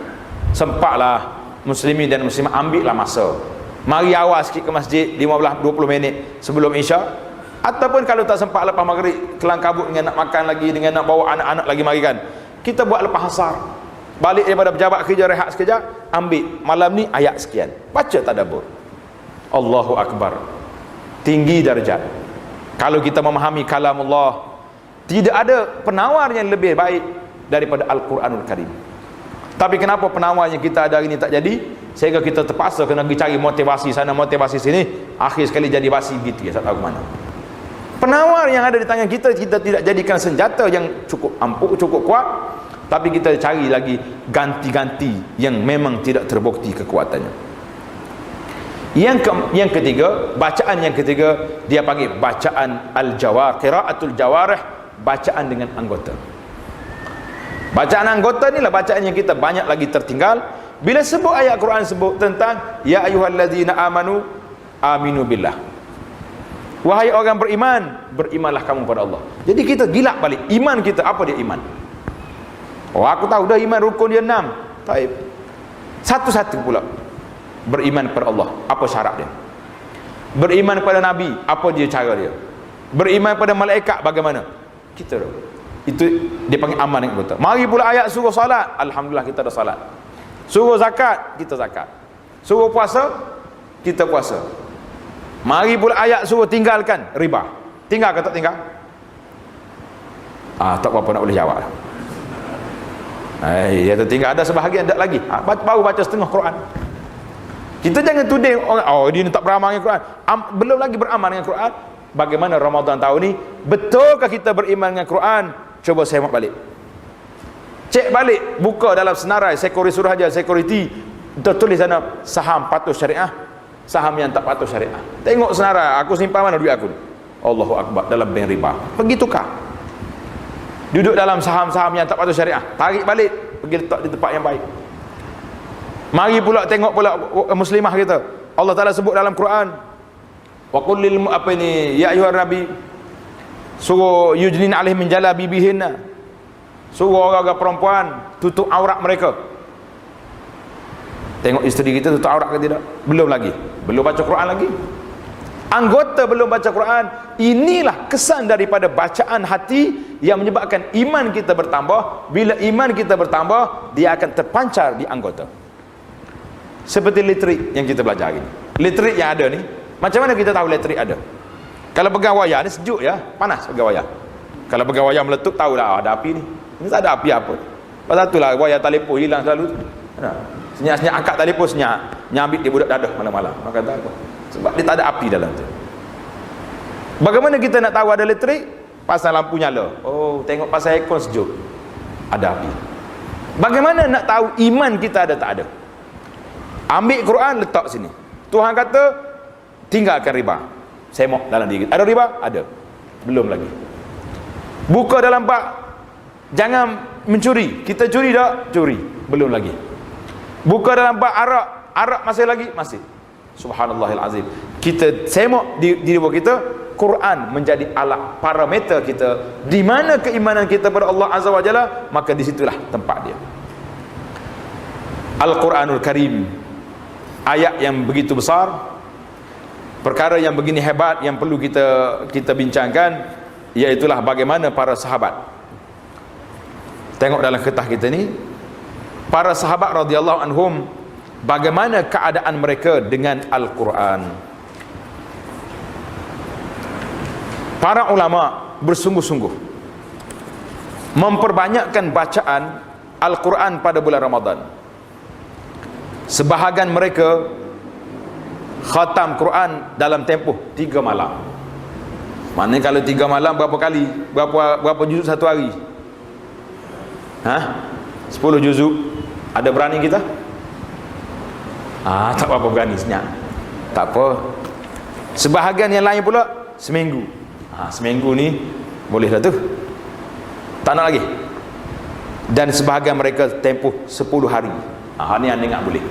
Sempatlah muslimin dan muslimah, ambillah masa, mari awal sikit ke masjid 15-20 minit sebelum isyak. Ataupun kalau tak sempat lepas maghrib, kelang kabut dengan nak makan lagi, dengan nak bawa anak-anak lagi, mari kan kita buat lepas asar, balik daripada pejabat kerja, rehat sekejap, ambil malam ni ayat sekian, baca tadabbur. Allahu Akbar, tinggi darjat. Kalau kita memahami kalamullah, tidak ada penawar yang lebih baik daripada Al-Quranul Karim. Tapi kenapa penawar yang kita ada hari ini tak jadi? Sehingga kita terpaksa kena pergi cari motivasi sana, motivasi sini, akhir sekali jadi basi gitu ya, tak tahu ke mana. Penawar yang ada di tangan kita, kita tidak jadikan senjata yang cukup ampuh, cukup kuat, tapi kita cari lagi ganti-ganti yang memang tidak terbukti kekuatannya. Yang ketiga, bacaan yang ketiga, dia panggil bacaan al-jawar, qiraatul jawarih, bacaan dengan anggota. Bacaan anggota inilah bacaan yang kita banyak lagi tertinggal. Bila sebut ayat Quran, sebut tentang ya ayyuhallazina amanu aminu billah, wahai orang beriman, berimanlah kamu pada Allah. Jadi kita gilak balik iman kita. Apa dia iman? Oh, aku tahu dah iman rukun dia 6. Taib. Satu-satu pula. Beriman kepada Allah, apa syarat dia? Beriman kepada Nabi, apa dia cara dia? Beriman kepada malaikat, bagaimana? Kita itu dia panggil aman yang betul. Mari pula ayat suruh salat, alhamdulillah kita dah salat. Suruh zakat, kita zakat. Suruh puasa, kita puasa. Mari pula ayat suruh tinggalkan riba. Tinggal ke tak tinggal? Tak apa-apa nak boleh jawab. Dia tertinggal, ada sebahagian tak lagi. Baru baca setengah Quran. Kita jangan tuding orang, dia ni tak beramal dengan Quran. Belum lagi beramal dengan Quran. Bagaimana Ramadan tahun ni? Betulkah kita beriman dengan Quran? Coba semak balik. Cek balik, buka dalam senarai Sekuri Suruhaja, Security, tertulis sana saham patuh syariah, saham yang tak patuh syariah. Tengok senarai, aku simpan mana duit aku? Allahu Akbar, dalam bank riba. Pergi tukar. Duduk dalam saham-saham yang tak patuh syariah, tarik balik, pergi letak di tempat yang baik. Mari pula tengok pula muslimah kita. Allah Ta'ala sebut dalam Quran, wa qul lil ya ayyuhar nabi, suruh yujlin alaihim min jalabibihinna, suruh orang-orang perempuan tutup aurat mereka. Tengok isteri kita tutup aurat ke tidak? Belum lagi, belum baca Quran lagi. Anggota belum baca Quran. Inilah kesan daripada bacaan hati yang menyebabkan iman kita bertambah. Bila iman kita bertambah, dia akan terpancar di anggota. Seperti listrik yang kita belajar hari ini. Listrik yang ada ni, macam mana kita tahu listrik ada? Kalau pegang wayar ni sejuk ya, panas pegang wayar. Kalau pegang wayar meletup, tahulah ada api ni. Ini tak ada api apa. Pasal itulah wayar telefon hilang selalu. Senyap-senyap angkat telefon, senyap nyambik dia budak dadah malam-malam. Maka tak apa. Sebab dia tak ada api dalam tu. Bagaimana kita nak tahu ada listrik? pasal lampu nyala, oh tengok pasal aircon sejuk, ada api. Bagaimana nak tahu iman kita ada tak ada? Ambil Quran letak sini, Tuhan kata tinggalkan riba, semok dalam diri. Ada riba? Ada. Belum lagi. Buka dalam bak, jangan mencuri. Kita curi tak? Curi. Belum lagi. Buka dalam bak arak, arak masih lagi? Masih. Subhanallahil azim. Kita semok di diri kita, Quran menjadi alat parameter kita di mana keimanan kita kepada Allah Azza wa Jalla, maka di situlah tempat dia. Al-Quranul Karim, ayat yang begitu besar, perkara yang begini hebat yang perlu kita bincangkan, iaitulah bagaimana para sahabat. Tengok dalam kertas kita ni, para sahabat radhiyallahu anhum, bagaimana keadaan mereka dengan Al-Quran. Para ulama bersungguh-sungguh memperbanyakkan bacaan Al-Quran pada bulan Ramadan. Sebahagian mereka khatam Quran dalam tempoh 3 malam. Maknanya kalau 3 malam berapa kali? Berapa juzuk satu hari? 10 juzuk. Ada berani kita? Tak apa berani, senyap. Tak apa. Sebahagian yang lain pula seminggu. Seminggu ni boleh dah tu, tak nak lagi. Dan sebahagian mereka tempoh 10 hari. Ni anda ingat boleh.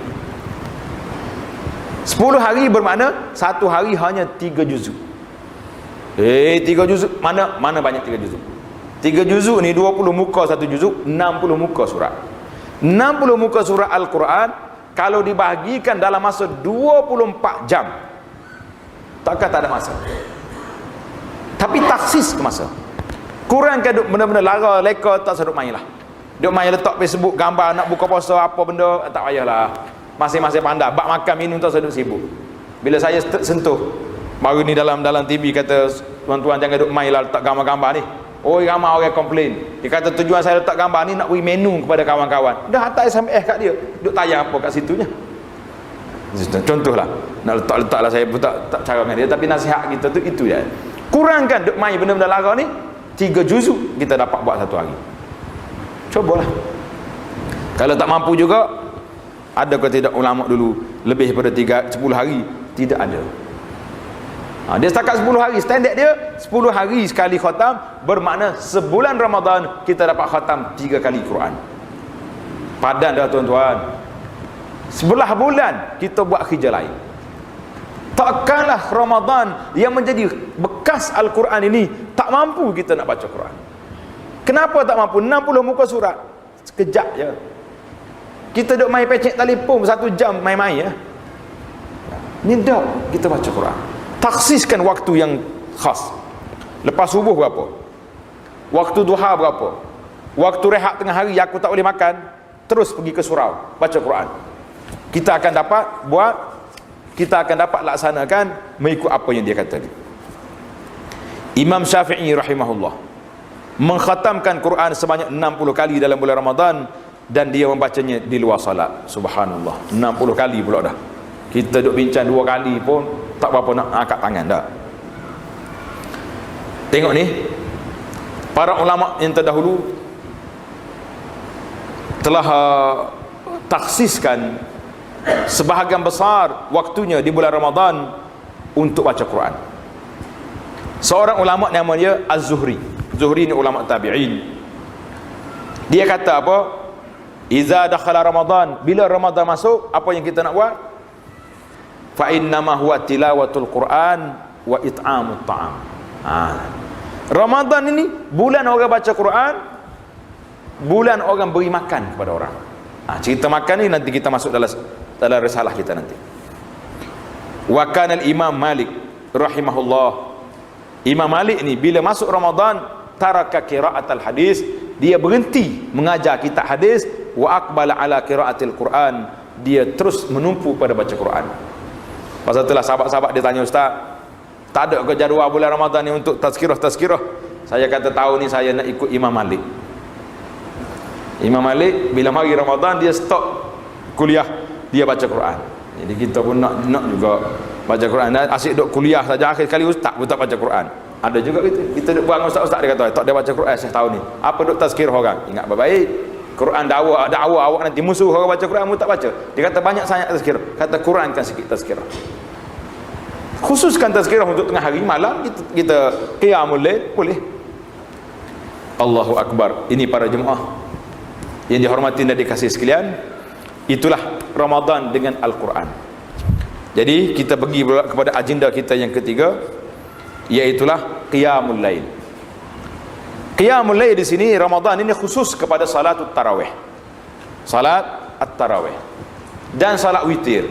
10 hari bermakna satu hari hanya 3 juzuk. 3 juzuk, mana banyak 3 juzuk? 3 juzuk ni 20 muka satu juzuk, 60 muka surat. 60 muka surat Al-Quran kalau dibahagikan dalam masa 24 jam, takkan tak ada masa. Tapi taksis ke masa. Kurang ke duk benda-benda lara leka, tak seduk main lah. Duk main letak Facebook gambar nak buka puasa apa benda, tak payahlah. Masing-masing pandai. Bak makan minum tak seduk sibuk. Bila saya sentuh baru ni dalam TV kata, tuan-tuan jangan duk main lah letak gambar-gambar ni. Oh, ramai orang komplain. Dia kata tujuan saya letak gambar ni nak beri menu kepada kawan-kawan. Dah hantar SMS kat dia, duk tayang apa kat situnya. Contohlah, nak letak lah, saya pun tak cara dengan dia, tapi nasihat kita tu itu je. Kurangkan duk main benda-benda lara ni, 3 juzuk kita dapat buat satu hari. Cubalah. Kalau tak mampu juga, ada ke tidak ulama dulu lebih daripada 10 hari? Tidak ada. Dia setakat 10 hari. Standard dia 10 hari sekali khatam, bermakna sebulan Ramadan kita dapat khatam 3 kali Quran. Padan dah tuan-tuan. Sebelah bulan kita buat kerja lain. Takkanlah Ramadan yang menjadi bekas Al-Quran ini tak mampu kita nak baca Quran. Kenapa tak mampu? 60 muka surat sekejap je. Kita duk main pecek telefon 1 jam main-main ya. Ni dah kita baca Quran. Taksiskan waktu yang khas. Lepas subuh berapa? Waktu duha berapa? Waktu rehat tengah hari aku tak boleh makan, terus pergi ke surau baca Quran. Kita akan dapat laksanakan mengikut apa yang dia kata ni. Imam Syafi'i rahimahullah mengkhatamkan Quran sebanyak 60 kali dalam bulan Ramadan, dan dia membacanya di luar salat. Subhanallah, 60 kali pula dah. Kita duk bincang 2 kali pun tak berapa nak angkat tangan dah. Tengok ni, para ulama yang terdahulu telah taksiskan sebahagian besar waktunya di bulan Ramadan untuk baca Quran. Seorang ulama nama dia Az-Zuhri. Zuhri ni ulama tabi'in. Dia kata apa? Iza dakhala Ramadan, bila Ramadan masuk, apa yang kita nak buat? Fa innama huwa tilawatul Quran wa it'amut ta'am. Ramadan ini bulan orang baca Quran, bulan orang beri makan kepada orang. Cerita makan ni nanti kita masuk dalam risalah kita nanti. Wa kana al-Imam Malik rahimahullah. Imam Malik ni bila masuk Ramadan, taraka qira'atul hadis, dia berhenti mengajar kitab hadis, wa aqbala ala qira'atil Quran, dia terus menumpu pada baca Quran. Pasal itulah sahabat-sahabat dia tanya, ustaz, tak ada ke jadual bulan Ramadan ni untuk tazkirah? Saya kata tahun ni saya nak ikut Imam Malik. Imam Malik bila mari Ramadan dia stop kuliah, dia baca Quran. Jadi kita pun nak juga baca Quran. Asyik duk kuliah saja, akhir kali ustaz pun tak baca Quran. Ada juga kita duk buang ustaz-ustaz, dia kata tak dia baca Quran saya tahu ni. Apa duk tazkirah orang? Ingat baik-baik. Quran dakwah awak nanti musuh orang baca Quran, kamu tak baca. Dia kata banyak sangat tazkirah. Kata Quran kan sikit tazkirah. Khususkan tazkirah untuk tengah hari malam kita qiyamul lail boleh. Allahu akbar. Ini para jemaah yang dihormati dan dikasihi sekalian, itulah Ramadan dengan Al-Quran. Jadi kita pergi kepada agenda kita yang ketiga, iaitulah qiyamul lail. Qiyamul lail di sini Ramadan ini khusus kepada salatut tarawih. Salat at-tarawih dan salat witir.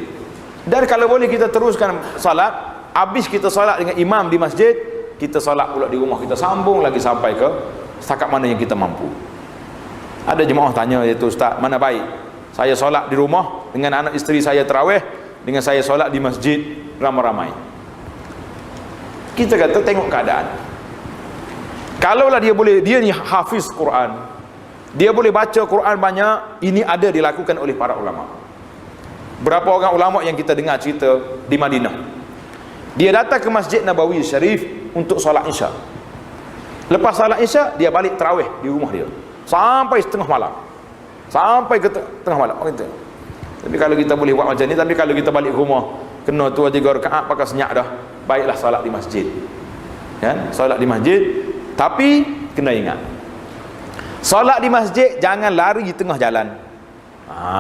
Dan kalau boleh kita teruskan salat, habis kita salat dengan imam di masjid, kita salat pula di rumah, kita sambung lagi sampai ke setakat mana yang kita mampu. Ada jemaah tanya, iaitu ustaz, mana baik saya solat di rumah dengan anak isteri saya tarawih, dengan saya solat di masjid ramai-ramai? Kita kata tengok keadaan. Kalaulah dia ni hafiz Quran, dia boleh baca Quran banyak, ini ada dilakukan oleh para ulama. Berapa orang ulama yang kita dengar cerita di Madinah, dia datang ke Masjid Nabawi Syarif untuk solat Isya. Lepas solat Isya, dia balik tarawih di rumah dia sampai setengah malam, sampai ke tengah malam gitu. Tapi kalau kita boleh buat macam ni, tapi kalau kita balik rumah kena 2-3 rakaat pakai senyap dah, baiklah solat di masjid, kan? Solat di masjid, tapi kena ingat solat di masjid jangan lari di tengah jalan.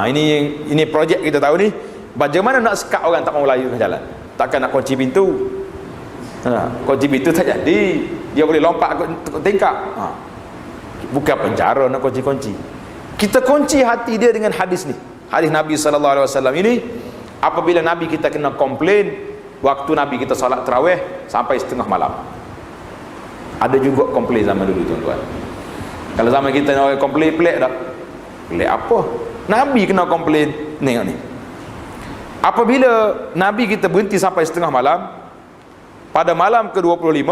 Ini projek kita tahu ni, bagaimana nak sekat orang tak mau lari di tengah jalan. Takkan nak kunci pintu, kunci pintu tak jadi, dia boleh lompat ke tingkap. Bukan penjara nak kunci-kunci. Kita kunci hati dia dengan hadis ni, hadis Nabi SAW ini. Apabila Nabi kita kena komplain waktu Nabi kita salat tarawih sampai setengah malam. Ada juga komplain zaman dulu tuan-tuan. Kalau zaman kita orang komplain pelik tak? Pelik apa? Nabi kena komplain. Tengok ni, apabila Nabi kita berhenti sampai setengah malam, pada malam ke-25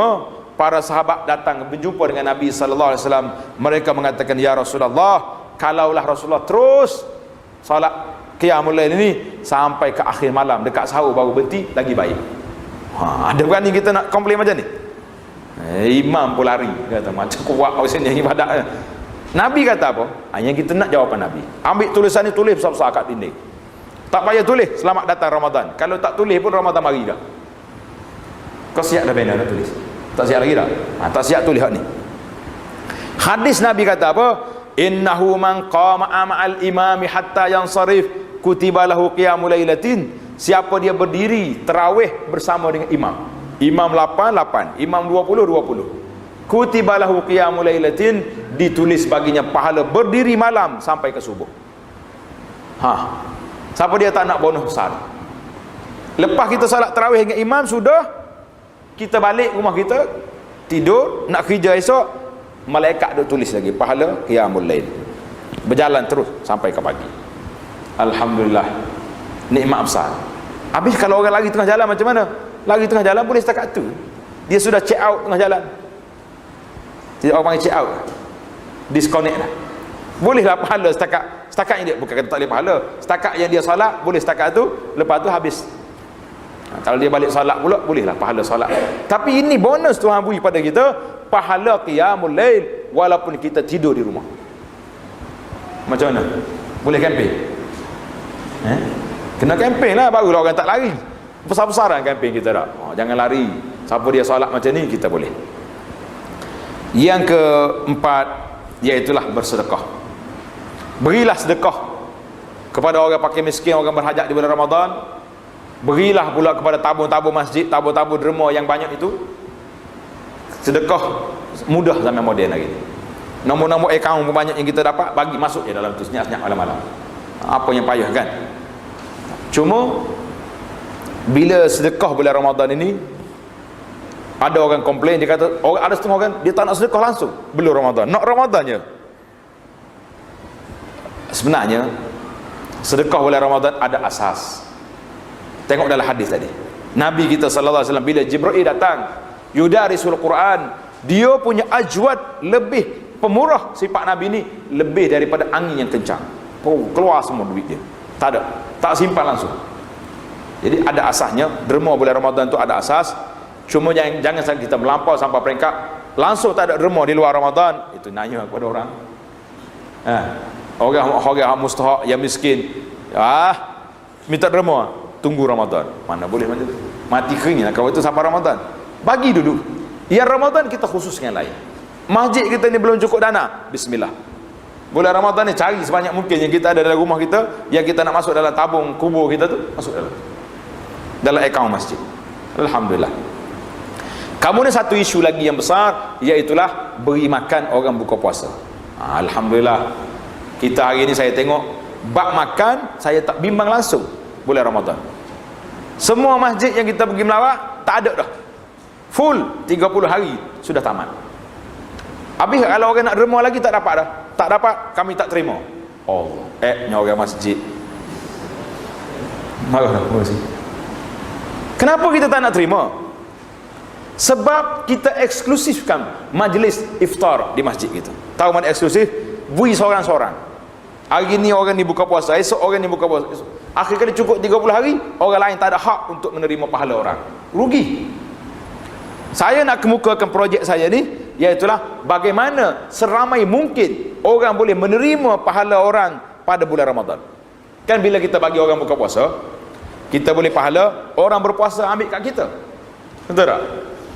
para sahabat datang berjumpa dengan Nabi sallallahu alaihi wasallam. Mereka mengatakan, ya Rasulullah, kalaulah Rasulullah terus salat qiyamul lail ini sampai ke akhir malam, dekat sahur baru berhenti, lagi baik. Ada berani kita nak komplain macam ni? Imam pun lari, kata macam kuat usin yang ibadat. Nabi kata apa? Yang kita nak jawapan Nabi. Ambil tulisan ni, tulis besar-besar kat dinding. Tak payah tulis selamat datang Ramadan. Kalau tak tulis pun Ramadan mari dah. Kau siap dah banner dah tulis? Tak siap lagi dah? Tak siap tulis ni. Hadis Nabi kata apa? Innahu man qama ma'al imami hatta yansarif kutiba lahu qiyamul lailatin. Siapa dia berdiri tarawih bersama dengan imam, imam 8, imam 20, kutiba lahu qiyamul lailatin, ditulis baginya pahala berdiri malam sampai ke subuh. Siapa dia tak nak bonus besar? Lepas kita salat tarawih dengan imam sudah, kita balik rumah kita, tidur, nak kerja esok, malaikat duk tulis lagi pahala qiyamul lail. Berjalan terus sampai ke pagi. Alhamdulillah, nikmat besar. Habis kalau orang lari tengah jalan macam mana? Lari tengah jalan boleh setakat tu, dia sudah check out tengah jalan. Tidak, orang panggil check out, disconnect dah. Bolehlah pahala setakat yang dia, bukan kata tak boleh pahala, setakat yang dia salat boleh setakat tu, lepas tu habis. Kalau dia balik salat pula, bolehlah pahala salat. Tapi ini bonus Tuhan beri pada kita, pahala qiyamul lail walaupun kita tidur di rumah. Macam mana? Boleh camping? Kena camping lah, barulah orang tak lari. Besar-besaran camping kita dah. Jangan lari. Siapa dia salat macam ni, kita boleh. Yang keempat, iaitulah bersedekah. Berilah sedekah kepada orang fakir miskin, orang berhajat di bulan Ramadan. Berilah pula kepada tabung-tabung masjid, tabung-tabung derma yang banyak itu. Sedekah mudah zaman moden lagi. Nombor-nombor akaun pun banyak yang kita dapat, bagi masuk je dalam tu senyap-senyap malam-malam. Apa yang payah kan? Cuma bila sedekah bulan Ramadan ini, ada orang komplain, dia kata ada setengah orang dia tak nak sedekah langsung belum Ramadan, nak Ramadan je. Sebenarnya sedekah bulan Ramadan ada asas. Tengok dalam hadis tadi, Nabi kita sallallahu alaihi wasallam bila Jibril datang yudarisul Quran, dia punya ajwad lebih pemurah, sifat Nabi ni lebih daripada angin yang kencang. Keluar semua duit dia. Tak ada, tak simpan langsung. Jadi ada asasnya, derma bulan Ramadan tu ada asas. Cuma jangan kita melampau sampai peringkat langsung tak ada derma di luar Ramadan. Itu nanya kepada orang. Orang mustahak yang miskin, minta derma, tunggu Ramadan. Mana boleh macam tu? Mati keringlah kalau itu sampai Ramadan. Bagi dulu. Yang Ramadan kita khususkan lain. Masjid kita ni belum cukup dana, bismillah. Bulan Ramadan ni cari sebanyak mungkin yang kita ada dalam rumah kita, yang kita nak masuk dalam tabung kubur kita tu, masuk dalam akaun masjid. Alhamdulillah. Kemudian satu isu lagi yang besar, iaitulah beri makan orang buka puasa. Alhamdulillah, kita hari ni saya tengok bab makan, saya tak bimbang langsung bulan Ramadan. Semua masjid yang kita pergi melawat tak ada dah, full 30 hari sudah tamat. Habis kalau orang nak derma lagi tak dapat dah, tak dapat, kami tak terima. Oh, orang masjid marah. Kenapa kita tak nak terima? Sebab kita eksklusifkan majlis iftar di masjid kita. Tahu mana eksklusif? Bui seorang-seorang. Hari ni orang ni buka puasa, esok orang ni buka puasa. Akhir kali cukup 30 hari, orang lain tak ada hak untuk menerima pahala orang. Rugi. Saya nak kemukakan projek saya ni, iaitulah bagaimana seramai mungkin orang boleh menerima pahala orang pada bulan Ramadan. Kan bila kita bagi orang buka puasa, kita boleh pahala orang berpuasa ambil kat kita. Betul tak?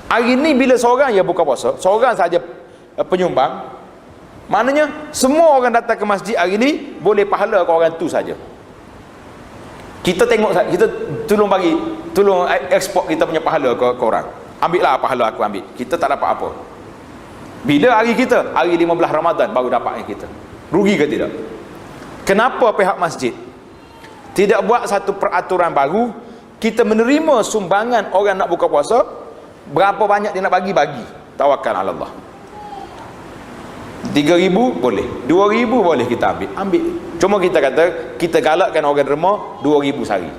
Hari ni bila seorang yang buka puasa, seorang saja penyumbang, maknanya semua orang datang ke masjid hari ni boleh pahala ke orang tu saja. Kita tengok, kita tolong ekspor kita punya pahala ke orang. Ambillah pahala aku ambil. Kita tak dapat apa. Bila hari kita, hari 15 Ramadan baru dapat yang kita. Rugi ke tidak? Kenapa pihak masjid tidak buat satu peraturan baru, kita menerima sumbangan orang nak buka puasa, berapa banyak dia nak bagi, tawakal ala Allah. 3,000 boleh, 2,000 boleh kita ambil. Cuma kita kata, kita galakkan orang derma 2,000 sehari.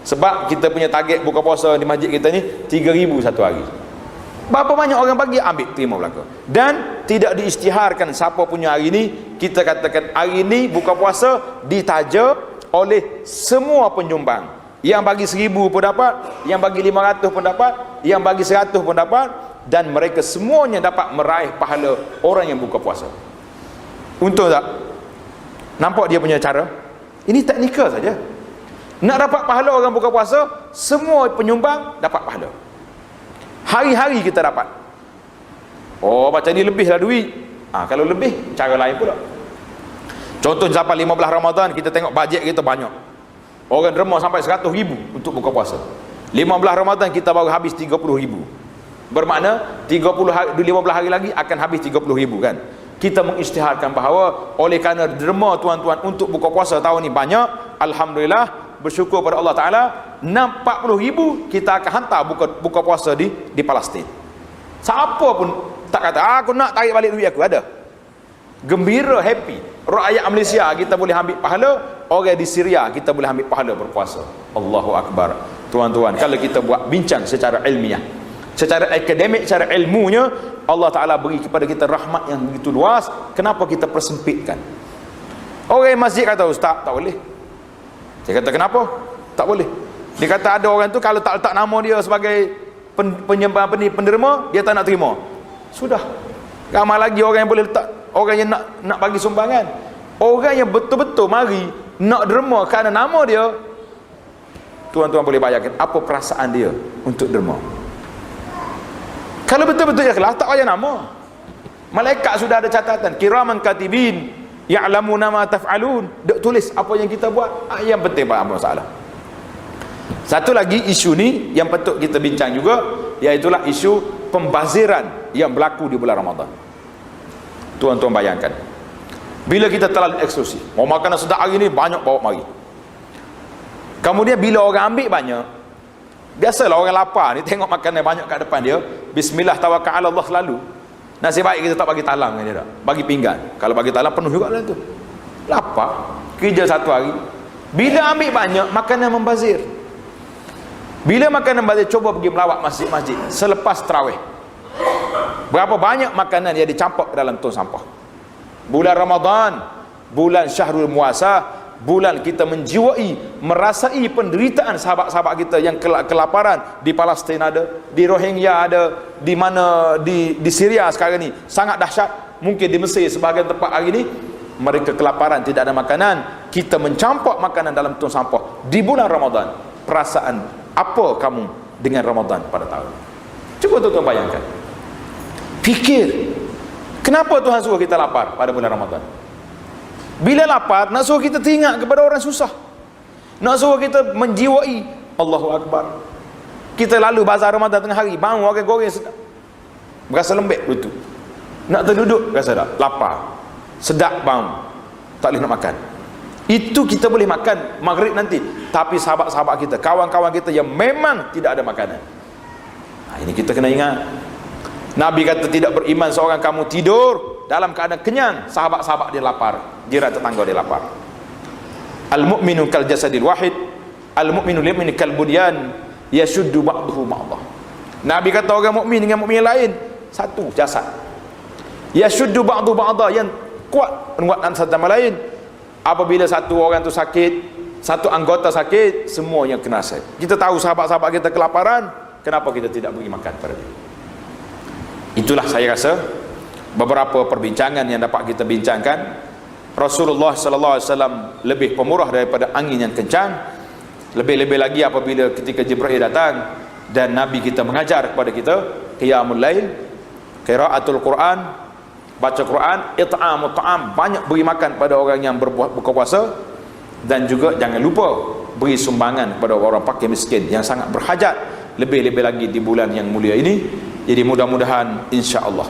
Sebab kita punya target buka puasa di masjid kita ni 3,000 satu hari. Berapa banyak orang bagi, ambil, terima belaka. Dan tidak diisytiharkan siapa punya hari ni. Kita katakan hari ni buka puasa ditaja oleh semua penyumbang. Yang bagi 1,000 pun dapat, yang bagi 500 pun dapat, yang bagi 100 pun dapat, dan mereka semuanya dapat meraih pahala orang yang buka puasa. Untung tak? Nampak dia punya cara? Ini teknikal saja. Nak dapat pahala orang buka puasa, semua penyumbang dapat pahala. Hari-hari kita dapat. Oh, macam ni lebihlah duit. Kalau lebih, cara lain pula. Contoh sampai 15 Ramadan, kita tengok bajet kita banyak. Orang derma sampai 100,000 untuk buka puasa. 15 Ramadan kita baru habis 30,000. Bermakna 15 hari lagi akan habis 30,000 kan. Kita mengisytiharkan bahawa oleh kerana derma tuan-tuan untuk buka puasa tahun ni banyak, alhamdulillah, bersyukur pada Allah Ta'ala, 40,000 kita akan hantar buka puasa di Palestin. Siapa pun tak kata aku nak tarik balik duit aku, ada. Gembira, happy. Rakyat Malaysia kita boleh ambil pahala, orang di Syria kita boleh ambil pahala berpuasa. Allahu Akbar. Tuan-tuan, kalau kita buat bincang secara ilmiah, secara akademik, secara ilmunya, Allah Ta'ala beri kepada kita rahmat yang begitu luas. Kenapa kita persempitkan? Orang masjid kata, Ustaz, tak boleh. Saya kata, kenapa? Tak boleh. Dia kata ada orang tu kalau tak letak nama dia sebagai penderma, dia tak nak terima. Sudah. Ramai lagi orang yang boleh letak, orang yang nak bagi sumbangan. Orang yang betul-betul mari nak derma kerana nama dia, tuan-tuan boleh bayangkan apa perasaan dia untuk derma. Kalau betul-betul ikhlas, tak payah nama. Malaikat sudah ada catatan, kiraman katibin ya'lamuna ma taf'alun. Duk tulis apa yang kita buat. Yang penting apa masalah. Satu lagi isu ni yang patut kita bincang juga, iaitulah isu pembaziran yang berlaku di bulan Ramadan. Tuan-tuan bayangkan, bila kita terlalu eksklusif, mau makanan sedap hari ni banyak bawa mari. Kemudian bila orang ambil banyak, biasalah orang lapar ni tengok makanan banyak kat depan dia, bismillah tawakkal ala Allah selalu. Nasib baik kita tak bagi talang dia tak, bagi pinggan. Kalau bagi talang penuh juga dalam tu. Lapar, kerja satu hari. Bila ambil banyak, makanan membazir. Bila makanan membazir, coba pergi melawat masjid-masjid selepas tarawih. Berapa banyak makanan yang dicampak dalam tong sampah. Bulan Ramadan, bulan Syahrul Muasa, bulan kita menjiwai, merasai penderitaan sahabat-sahabat kita yang kelaparan. Di Palestin ada, di Rohingya ada, di mana di Syria sekarang ni sangat dahsyat. Mungkin di Mesir sebahagian tempat hari ni mereka kelaparan, tidak ada makanan. Kita mencampak makanan dalam tong sampah di bulan Ramadan. Perasaan apa kamu dengan Ramadan pada tahun? Cuba tuan-tuan bayangkan, fikir, kenapa Tuhan suruh kita lapar pada bulan Ramadan? Bila lapar, nak suruh kita teringat kepada orang susah, nak suruh kita menjiwai. Allahu Akbar. Kita lalu bazar Ramadan tengah hari, bau orang goreng sedap, berasa lembek betul. Nak terduduk rasa dah lapar, sedap bau, tak boleh nak makan. Itu kita boleh makan maghrib nanti. Tapi sahabat-sahabat kita, kawan-kawan kita yang memang tidak ada makanan, ini kita kena ingat. Nabi kata tidak beriman seorang kamu tidur dalam keadaan kenyang, sahabat-sahabat dia lapar, jiran tetangga dia lapar. Al-mu'minu kal jasadil wahid, al-mu'minu liman kal bunyan yashuddu ba'dahu ba'dah. Nabi kata orang mukmin dengan mukmin lain satu jasad. Yashuddu ba'dahu ba'dah, yang kuat menguatkan satu sama lain. Apabila satu orang tu sakit, satu anggota sakit, semuanya kena sakit. Kita tahu sahabat-sahabat kita kelaparan, kenapa kita tidak beri makan pada dia? Itulah saya rasa beberapa perbincangan yang dapat kita bincangkan. Rasulullah sallallahu alaihi wasallam lebih pemurah daripada angin yang kencang. Lebih-lebih lagi apabila ketika Jibril datang dan Nabi kita mengajar kepada kita qiyamul lail, qiraatul Quran, baca Quran, it'amut ta'am, banyak beri makan pada orang yang berbuka puasa, dan juga jangan lupa beri sumbangan kepada orang fakir miskin yang sangat berhajat, lebih-lebih lagi di bulan yang mulia ini. Jadi mudah-mudahan insya-Allah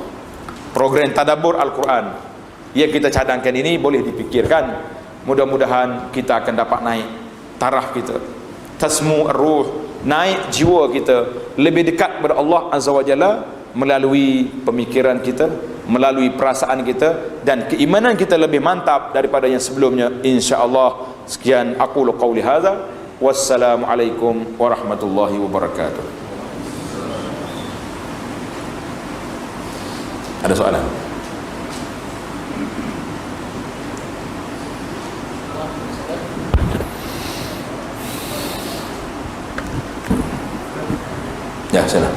program tadabbur Al-Quran yang kita cadangkan ini boleh dipikirkan. Mudah-mudahan kita akan dapat naik taraf kita, tasmu ar-ruh, naik jiwa kita lebih dekat kepada Allah Azza wa Jalla melalui pemikiran kita, melalui perasaan kita, dan keimanan kita lebih mantap daripada yang sebelumnya insya-Allah. Sekian aqulu qauli hadza, wassalamualaikum warahmatullahi wabarakatuh. Ada soalan? Ya, silakan.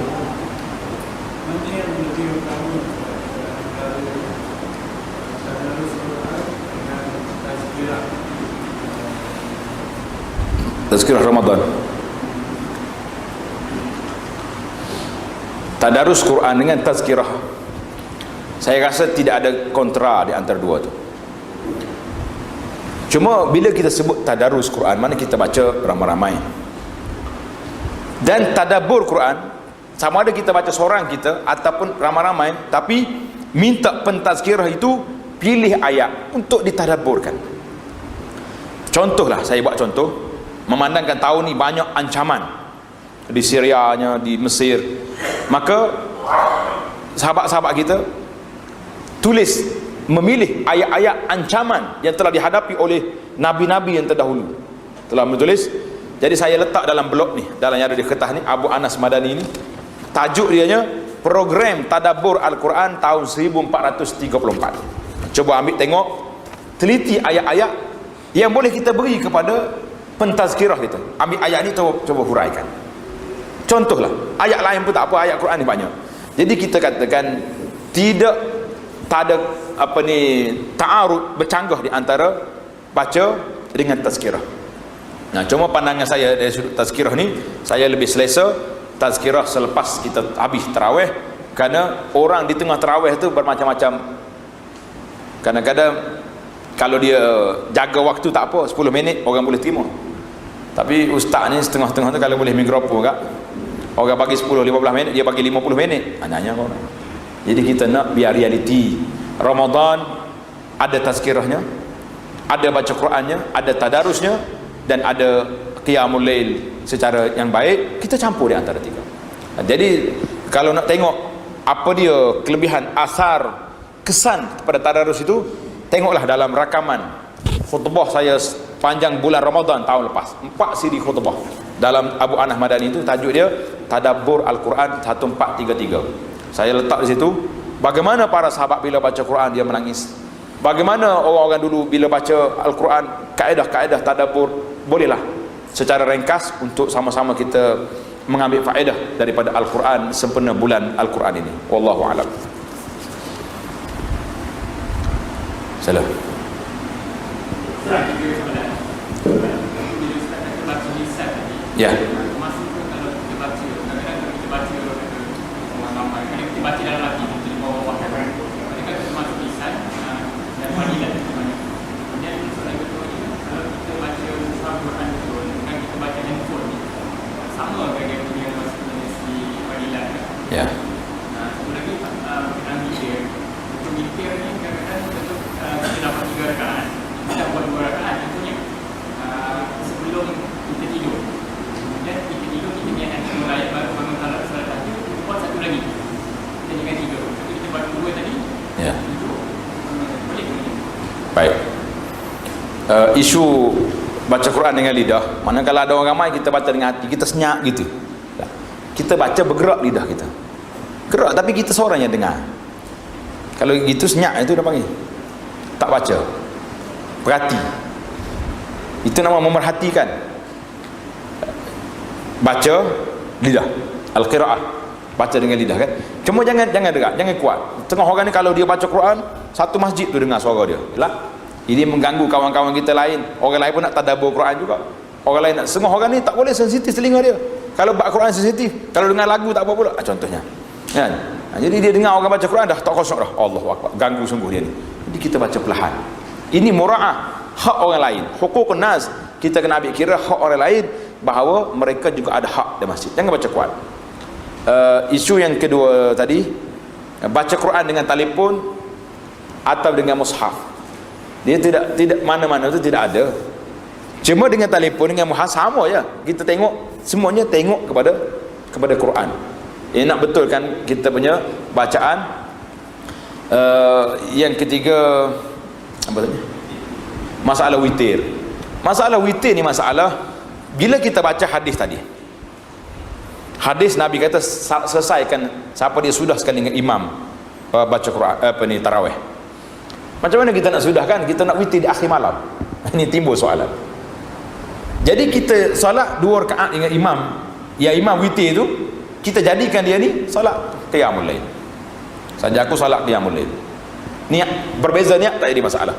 Tazkirah Ramadan. Tadarus Quran dengan tazkirah, saya rasa tidak ada kontra di antara dua tu. Cuma bila kita sebut tadarus Quran, mana kita baca ramai-ramai. Dan tadabbur Quran, sama ada kita baca seorang kita ataupun ramai-ramai, tapi minta pentazkirah itu pilih ayat untuk ditadabburkan. Contohlah, saya buat contoh, memandangkan tahun ni banyak ancaman di Syrianya, di Mesir, maka sahabat-sahabat kita tulis, memilih ayat-ayat ancaman yang telah dihadapi oleh nabi-nabi yang terdahulu, telah menulis. Jadi saya letak dalam blog ni, dalam yang ada di kertas ni, Abu Anas Madani ni, tajuk dianya Program Tadabbur Al-Quran tahun 1434. Coba ambil tengok, teliti ayat-ayat yang boleh kita beri kepada pentazkirah kita. Ambil ayat ni, coba huraikan. Contohlah, ayat lain pun tak apa, ayat Quran ni banyak. Jadi kita katakan tak ada ta'arud, bercanggah di antara baca dengan tazkirah. Nah, cuma pandangan saya dari sudut tazkirah ni, saya lebih selesa tazkirah selepas kita habis tarawih, kerana orang di tengah tarawih tu bermacam-macam. Kadang-kadang kalau dia jaga waktu tak apa, 10 minit orang boleh terima. Tapi ustaz ni setengah-tengah tu kalau boleh mikrofon kak, orang bagi 10-15 minit, dia bagi 50 minit, hanya orang. Jadi kita nak biar realiti. Ramadan ada tazkirahnya, ada baca Qurannya, ada tadarusnya, dan ada qiyamul lail secara yang baik. Kita campur di antara tiga. Jadi kalau nak tengok apa dia kelebihan, asar, kesan kepada tadarus itu, tengoklah dalam rakaman khutbah saya panjang bulan Ramadan tahun lepas, 4 siri khutbah dalam Abu Anas Madani itu, tajuk dia Tadabbur Al-Quran 1433. Saya letak di situ bagaimana para sahabat bila baca Quran dia menangis, Bagaimana orang-orang dulu bila baca Al-Quran, kaedah-kaedah tadabbur, bolehlah secara ringkas untuk sama-sama kita mengambil faedah daripada Al-Quran sempena bulan Al-Quran ini. Wallahu a'lam. Salam. Ya. Ya. Ya. Baik. Isu baca Quran dengan lidah, manakala ada orang ramai kita baca dengan hati, kita senyap gitu. Kita baca bergerak lidah kita. Gerak tapi kita seorang yang dengar. Kalau gitu senyap itu dah panggil. Tak baca. Perhati. Itu nama memerhatikan. Baca lidah. Al-qiraah. Baca dengan lidah kan. Cuma jangan dekat, jangan kuat. Tengah orang ni kalau dia baca Quran, satu masjid tu dengar suara dia. Yalah. Ini mengganggu kawan-kawan kita lain. Orang lain pun nak tadabbur Quran juga. Orang lain nak. Semua orang ni tak boleh sensitif telinga dia. Kalau baca Quran sensitif, kalau dengar lagu tak apa pula. Contohnya. Kan? Jadi dia dengar orang baca Quran dah tak kosong dah. Allahu akbar. Ganggu sungguh dia ni. Jadi kita baca perlahan. Ini mura'ah hak orang lain. Huququn nas. Kita kena ambil kira hak orang lain bahawa mereka juga ada hak di masjid. Jangan baca kuat. Isu yang kedua tadi, baca Quran dengan telefon atau dengan mushaf. Dia tidak mana-mana tu tidak ada. Cuma dengan telefon dengan mushaf sama je. Kita tengok semuanya tengok kepada Quran. Ini nak betulkan kita punya bacaan. Yang ketiga apa tadi? Masalah witir. Masalah witir ni masalah bila kita baca hadis tadi. Hadis Nabi kata selesaikan siapa dia sudah sekali dengan imam baca Quran tarawih. Macam mana kita nak sudahkan? Kita nak witir di akhir malam. Ini timbul soalan. Jadi kita solat 2 rakaat dengan imam. Ya imam witir tu kita jadikan dia ni solat qiyamul lail. Saja aku solat qiyamul lail. Niat berbeza niat tak jadi masalah.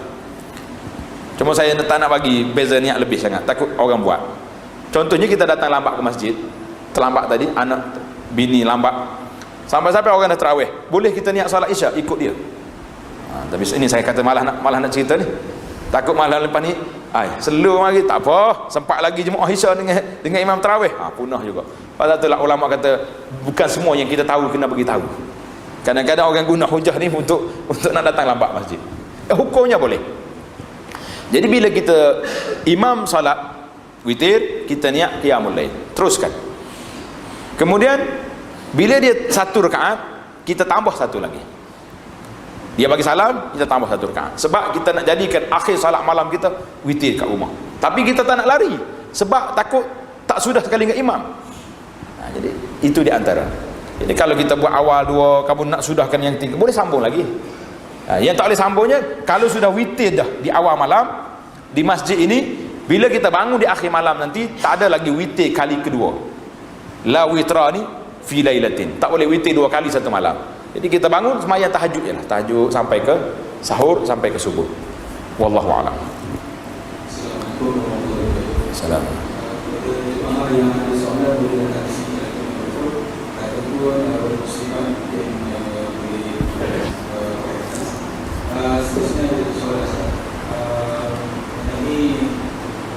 Cuma saya tak nak bagi beza niat lebih sangat, takut orang buat. Contohnya kita datang lambat ke masjid, terlambat tadi, anak bini lambat, sampai-sampai orang dah tarawih, boleh kita niat solat isyak ikut dia. Tapi ini saya kata malah nak cerita ni, takut malah lepas ni slow lagi, tak apa, sempat lagi jemaah isyak dengan imam tarawih, punah juga. Pasal itulah ulama kata bukan semua yang kita tahu kena bagi tahu. Kadang-kadang orang guna hujah ni untuk nak datang lambat masjid. Hukumnya boleh. Jadi bila kita imam salat witir, kita niat qiyamul lail, teruskan. Kemudian bila dia 1 rakaat, kita tambah 1 lagi. Dia bagi salam, kita tambah 1 rakaat. Sebab kita nak jadikan akhir salat malam kita witir kat rumah. Tapi kita tak nak lari sebab takut tak sudah sekali dengan imam. Jadi itu di antara. Jadi kalau kita buat awal 2, kamu nak sudahkan yang 3, boleh sambung lagi. Yang tak boleh sambungnya kalau sudah witir dah di awal malam di masjid ini, bila kita bangun di akhir malam nanti tak ada lagi witir kali kedua. La witrani fi lailatin. Tak boleh witir 2 kali satu malam. Jadi kita bangun sembahyang tahajud jelah. Tahajud sampai ke sahur, sampai ke subuh. Wallahu a'lam. Salam. Ini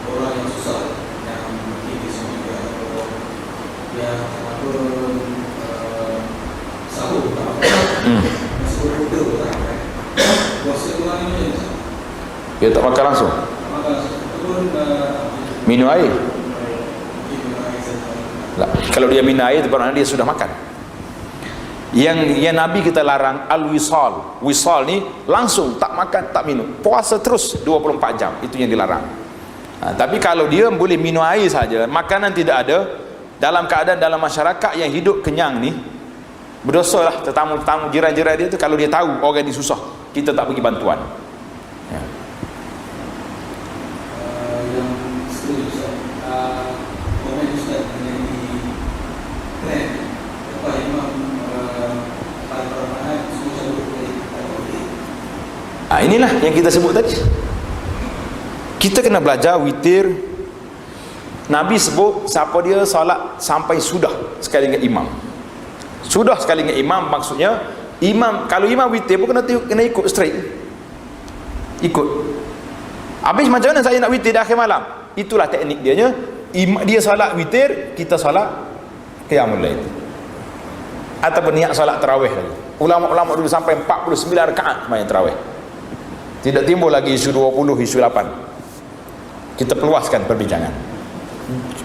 orang yang susah yang mungkin di sini juga yang apa sahur tak sahur betul tak puasa orang ini Dia tak makan langsung, minum air. Kalau dia minum air itu bermakna dia sudah makan. Yang Nabi kita larang al-wisal. Wisal ni langsung tak makan tak minum, puasa terus 24 jam, itu yang dilarang. Tapi kalau dia boleh minum air saja, makanan tidak ada, dalam keadaan dalam masyarakat yang hidup kenyang ni, berdosa lah tetamu-tetamu jiran-jiran dia tu kalau dia tahu orang ni susah, kita tak bagi bantuan. inilah yang kita sebut tadi. Kita kena belajar witir. Nabi sebut siapa dia solat sampai sudah sekali dengan imam. Sudah sekali dengan imam maksudnya imam, kalau imam witir pun kena ikut straight. Ikut. Habis macam mana saya nak witir di akhir malam? Itulah teknik dia. Dia solat witir, kita solat qiyamul lail. Ataupun niat solat tarawih lagi. Ulama-ulama dulu sampai 49 rakaat sembahyang tarawih. Tidak timbul lagi isu 20, isu 8. Kita peluaskan perbincangan.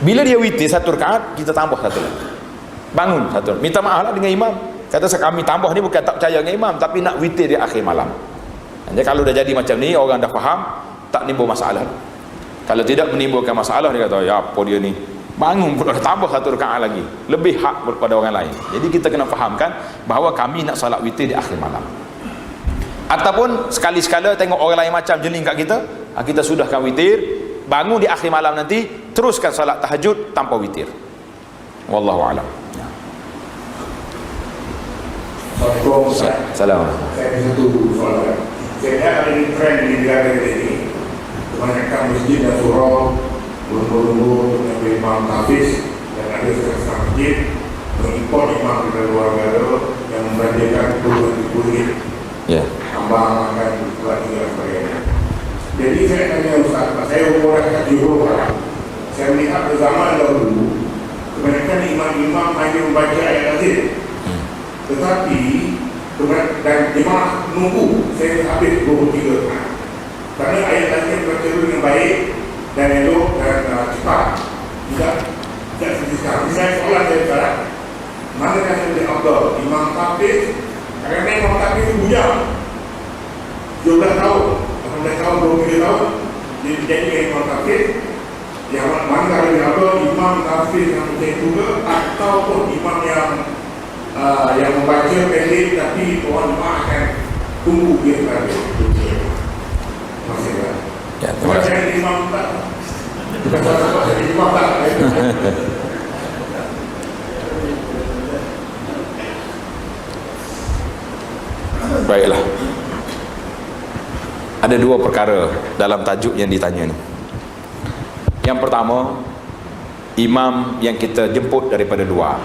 Bila dia witir satu rakaat, kita tambah satu lagi. Bangun satu. Minta maaf lah dengan imam. Kata kami tambah ni bukan tak percaya dengan imam, tapi nak witir di akhir malam. Jadi kalau dah jadi macam ni, orang dah faham, tak nimbul masalah. Kalau tidak menimbulkan masalah, dia kata, ya apa dia ni? Bangun pula tambah satu rakaat lagi. Lebih hak daripada orang lain. Jadi kita kena fahamkan bahawa kami nak solat witir di akhir malam. Ataupun sekali-sekala tengok orang lain macam jeling kat kita, kita sudahkan witir, bangun di akhir malam nanti, teruskan solat tahajud tanpa witir. Wallahu a'lam. Assalamualaikum. Assalamualaikum. Saya ada satu soalan. Saya lihat ada trend di negara kita ini, kebanyakan masjid dan surau berlumur-lumur dengan imam hafiz, dan ada setengah masjid mengimport imam dari luar negara yang membelanjakan puluhan ribu ringgit, tambang makan bulan hingga sebagainya. Jadi saya tanya Ustaz, saya umur dah 70 orang. Saya melihat pada zaman dahulu kebanyakan imam-imam hanya membaca ayat Azim, tetapi dan jemaah menunggu saya habis 23 tahun. Kerana ayat Azim baca dengan baik dan elok dan cepat, tidak seperti. Misalnya soalan saya sekarang, mana yang lebih afdal, imam hafiz? Kerana imam hafiz itu bujang 12 tahun, 18 tahun, 23 tahun jadi imam hafiz. Yang mana lebih afdal, imam hafiz yang menjadi juga ataupun imam yang membaca pendek tapi orang jemaah akan tunggu dia berada. Masih tak? Ya, terima kasih. Macam imam tak? Bukan salah jadi imam tak? Baiklah. Ada dua perkara dalam tajuk yang ditanya ni. Yang pertama, imam yang kita jemput daripada luar.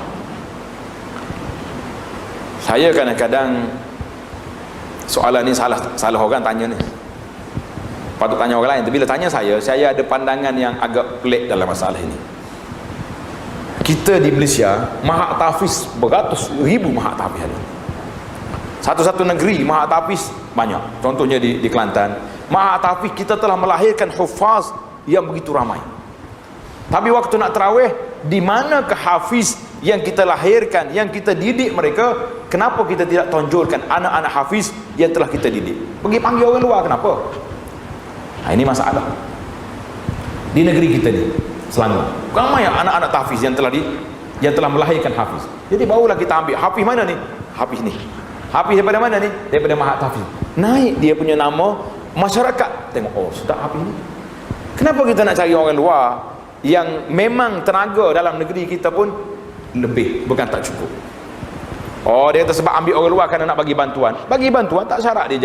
Saya kadang-kadang soalan ni salah orang tanya ni. Patut tanya orang lain. Tapi bila tanya saya ada pandangan yang agak pelik dalam masalah ini. Kita di Malaysia, mahat tahfiz beratus ribu mahat tahfiz ada. Satu-satu negeri mahat tahfiz banyak. Contohnya di Kelantan, mahat tahfiz kita telah melahirkan hufaz yang begitu ramai. Tapi waktu nak tarawih, di mana ke hafiz yang kita lahirkan, yang kita didik mereka? Kenapa kita tidak tonjolkan anak-anak hafiz yang telah kita didik? Pergi panggil orang luar, kenapa? Ini masalah di negeri kita ni, Selangor. Ramai anak-anak tahfiz yang telah melahirkan hafiz. Jadi barulah kita ambil hafiz mana ni? Hafiz ni. Hafiz daripada mana ni? Daripada mahat tahfiz. Naik dia punya nama, masyarakat tengok, oh sedap hafiz ni. Kenapa kita nak cari orang luar yang memang tenaga dalam negeri kita pun lebih, bukan tak cukup. Oh, dia kata sebab ambil orang luar kerana nak bagi bantuan. Bagi bantuan tak syarat dia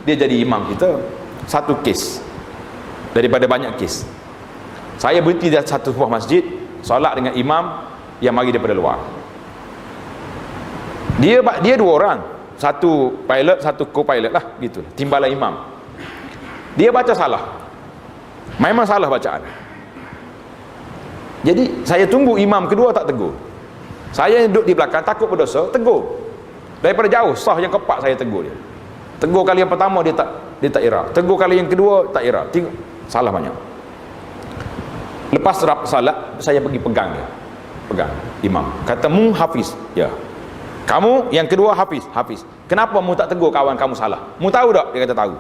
jadi imam kita. Satu kes daripada banyak kes. Saya berhenti di satu buah masjid, solat dengan imam yang mari daripada luar. Dia dua orang, satu pilot, satu co-pilot lah, gitu. Timbalan imam. Dia baca salah. Memang salah bacaan. Jadi saya tunggu imam kedua tak tegur. Saya duduk di belakang takut berdosa, tegur. Daripada jauh sah yang keempat saya tegur dia. Tegur kali yang pertama dia tak ira. Tegur kali yang kedua tak ira. Salah banyak. Lepas salat saya pergi pegang dia. Pegang imam. Kata mu hafiz. Ya. Kamu yang kedua hafiz. Kenapa mu tak tegur kawan kamu salah? Mu tahu tak? Dia kata tahu.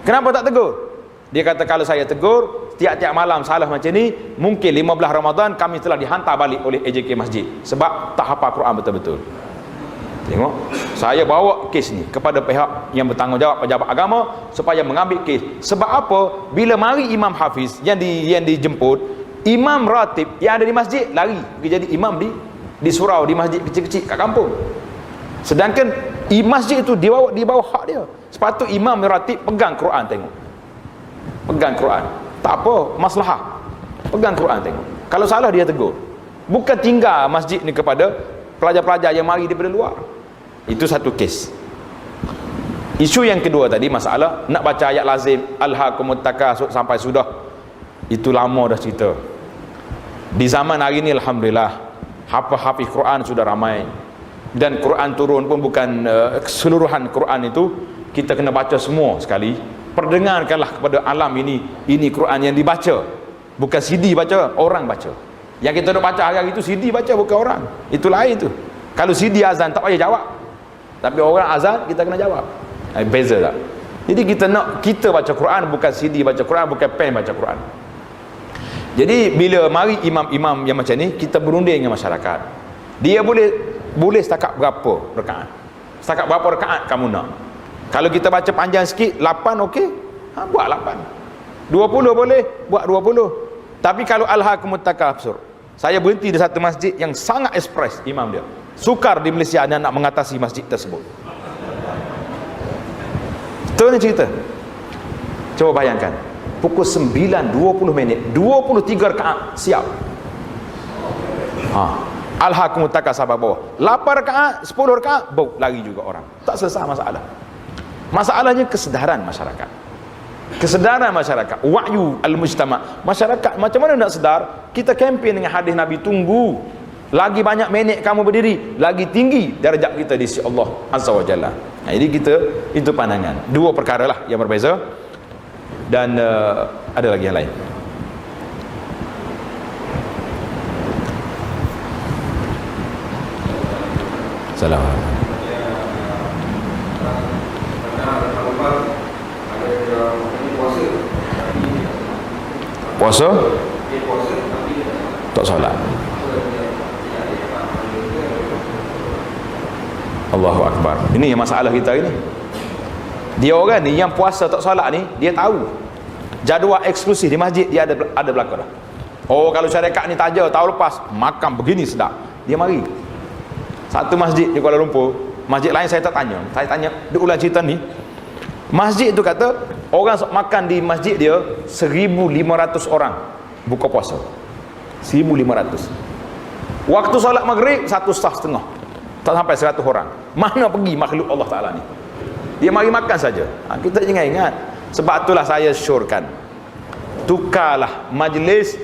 Kenapa tak tegur? Dia kata kalau saya tegur tiap-tiap malam salah macam ni, mungkin 15 Ramadan kami telah dihantar balik oleh AJK Masjid sebab tak hafal Quran betul-betul. Tengok, saya bawa kes ni kepada pihak yang bertanggungjawab, pejabat agama, supaya mengambil kes. Sebab apa? Bila mari imam hafiz yang dijemput, imam ratib yang ada di masjid lari pergi jadi imam di surau, di masjid kecil-kecil kat kampung. Sedangkan masjid itu di bawah hak dia. Sepatut imam meratib pegang Quran tengok. Pegang Quran. Tak apa, maslahah. Pegang Quran tengok. Kalau salah dia tegur. Bukan tinggal masjid ni kepada pelajar-pelajar yang mari daripada luar. Itu satu kes. Isu yang kedua tadi, masalah nak baca ayat lazim alhaakumut takasur sampai sudah. Itu lama dah cerita. Di zaman hari ni alhamdulillah hafiz Quran sudah ramai. Dan Quran turun pun bukan keseluruhan Quran itu kita kena baca semua sekali. Perdengarkanlah kepada alam ini Quran yang dibaca, bukan CD baca, orang baca. Yang kita nak baca hari-hari itu CD baca, bukan orang. Itu lain tu. Kalau CD azan tak payah jawab, tapi orang azan kita kena jawab. Beza tak? Jadi kita baca Quran, bukan CD baca Quran, bukan pen baca Quran. Jadi bila mari imam-imam yang macam ni, kita berunding dengan masyarakat. Dia boleh setakat berapa rakaat? Setakat berapa rakaat kamu nak? Kalau kita baca panjang sikit, 8 okey, buat 8. 20 boleh, buat 20. Tapi kalau alhaakumut takasur, saya berhenti di satu masjid yang sangat ekspres imam dia. Sukar di Malaysia dia nak mengatasi masjid tersebut. Betul ni cerita. Coba bayangkan, pukul 9.20, 23 rakaat siap. Alhaakumut takasur sampai bawah. 8 rakaat, 10 rakaat, lari juga orang. Tak selesai masalah. Masalahnya kesedaran masyarakat. Kesedaran masyarakat, wa'yu al-mujtama'. Masyarakat macam mana nak sedar? Kita kempen dengan hadis Nabi, tunggu. Lagi banyak minit kamu berdiri, lagi tinggi darjat kita di sisi Allah Azza wa Jalla. Jadi kita, itu pandangan. Dua perkara lah yang berbeza. Dan ada lagi yang lain. Assalamualaikum. Puasa tak solat. Allahu Akbar. Ini yang masalah kita ini. Dia orang ni yang puasa tak solat ni, dia tahu jadual eksklusif di masjid dia ada berlaku dah. Oh, kalau syarikat ni taja tahun lepas makan begini sedap, dia mari. Satu masjid di Kuala Lumpur, masjid lain saya tak tanya. Saya tanya, dia ulang cerita ni. Masjid tu kata orang makan di masjid dia 1,500 orang buka puasa. 1,500. Waktu solat maghrib 1 sah setengah, tak sampai 100 orang. Mana pergi makhluk Allah Ta'ala ni? Dia mari makan saja. Kita jangan ingat. Sebab itulah saya syorkan, tukarlah majlis.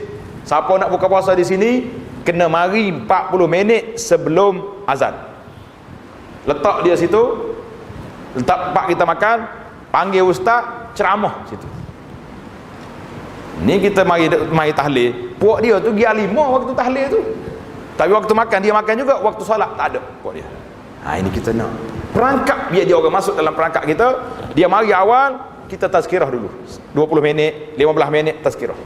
Siapa nak buka puasa di sini kena mari 40 minit sebelum azan. Letak dia situ, letak tempat kita makan, panggil ustaz, ceramah situ. Ni kita mari tahlil. Puak dia tu dia 5 waktu tahlil tu. Tapi waktu makan dia makan juga, waktu solat tak ada puak dia. Ini kita nak perangkap, biar dia orang masuk dalam perangkap kita. Dia mari awal, kita tazkirah dulu 20 minit, 15 minit tazkirah.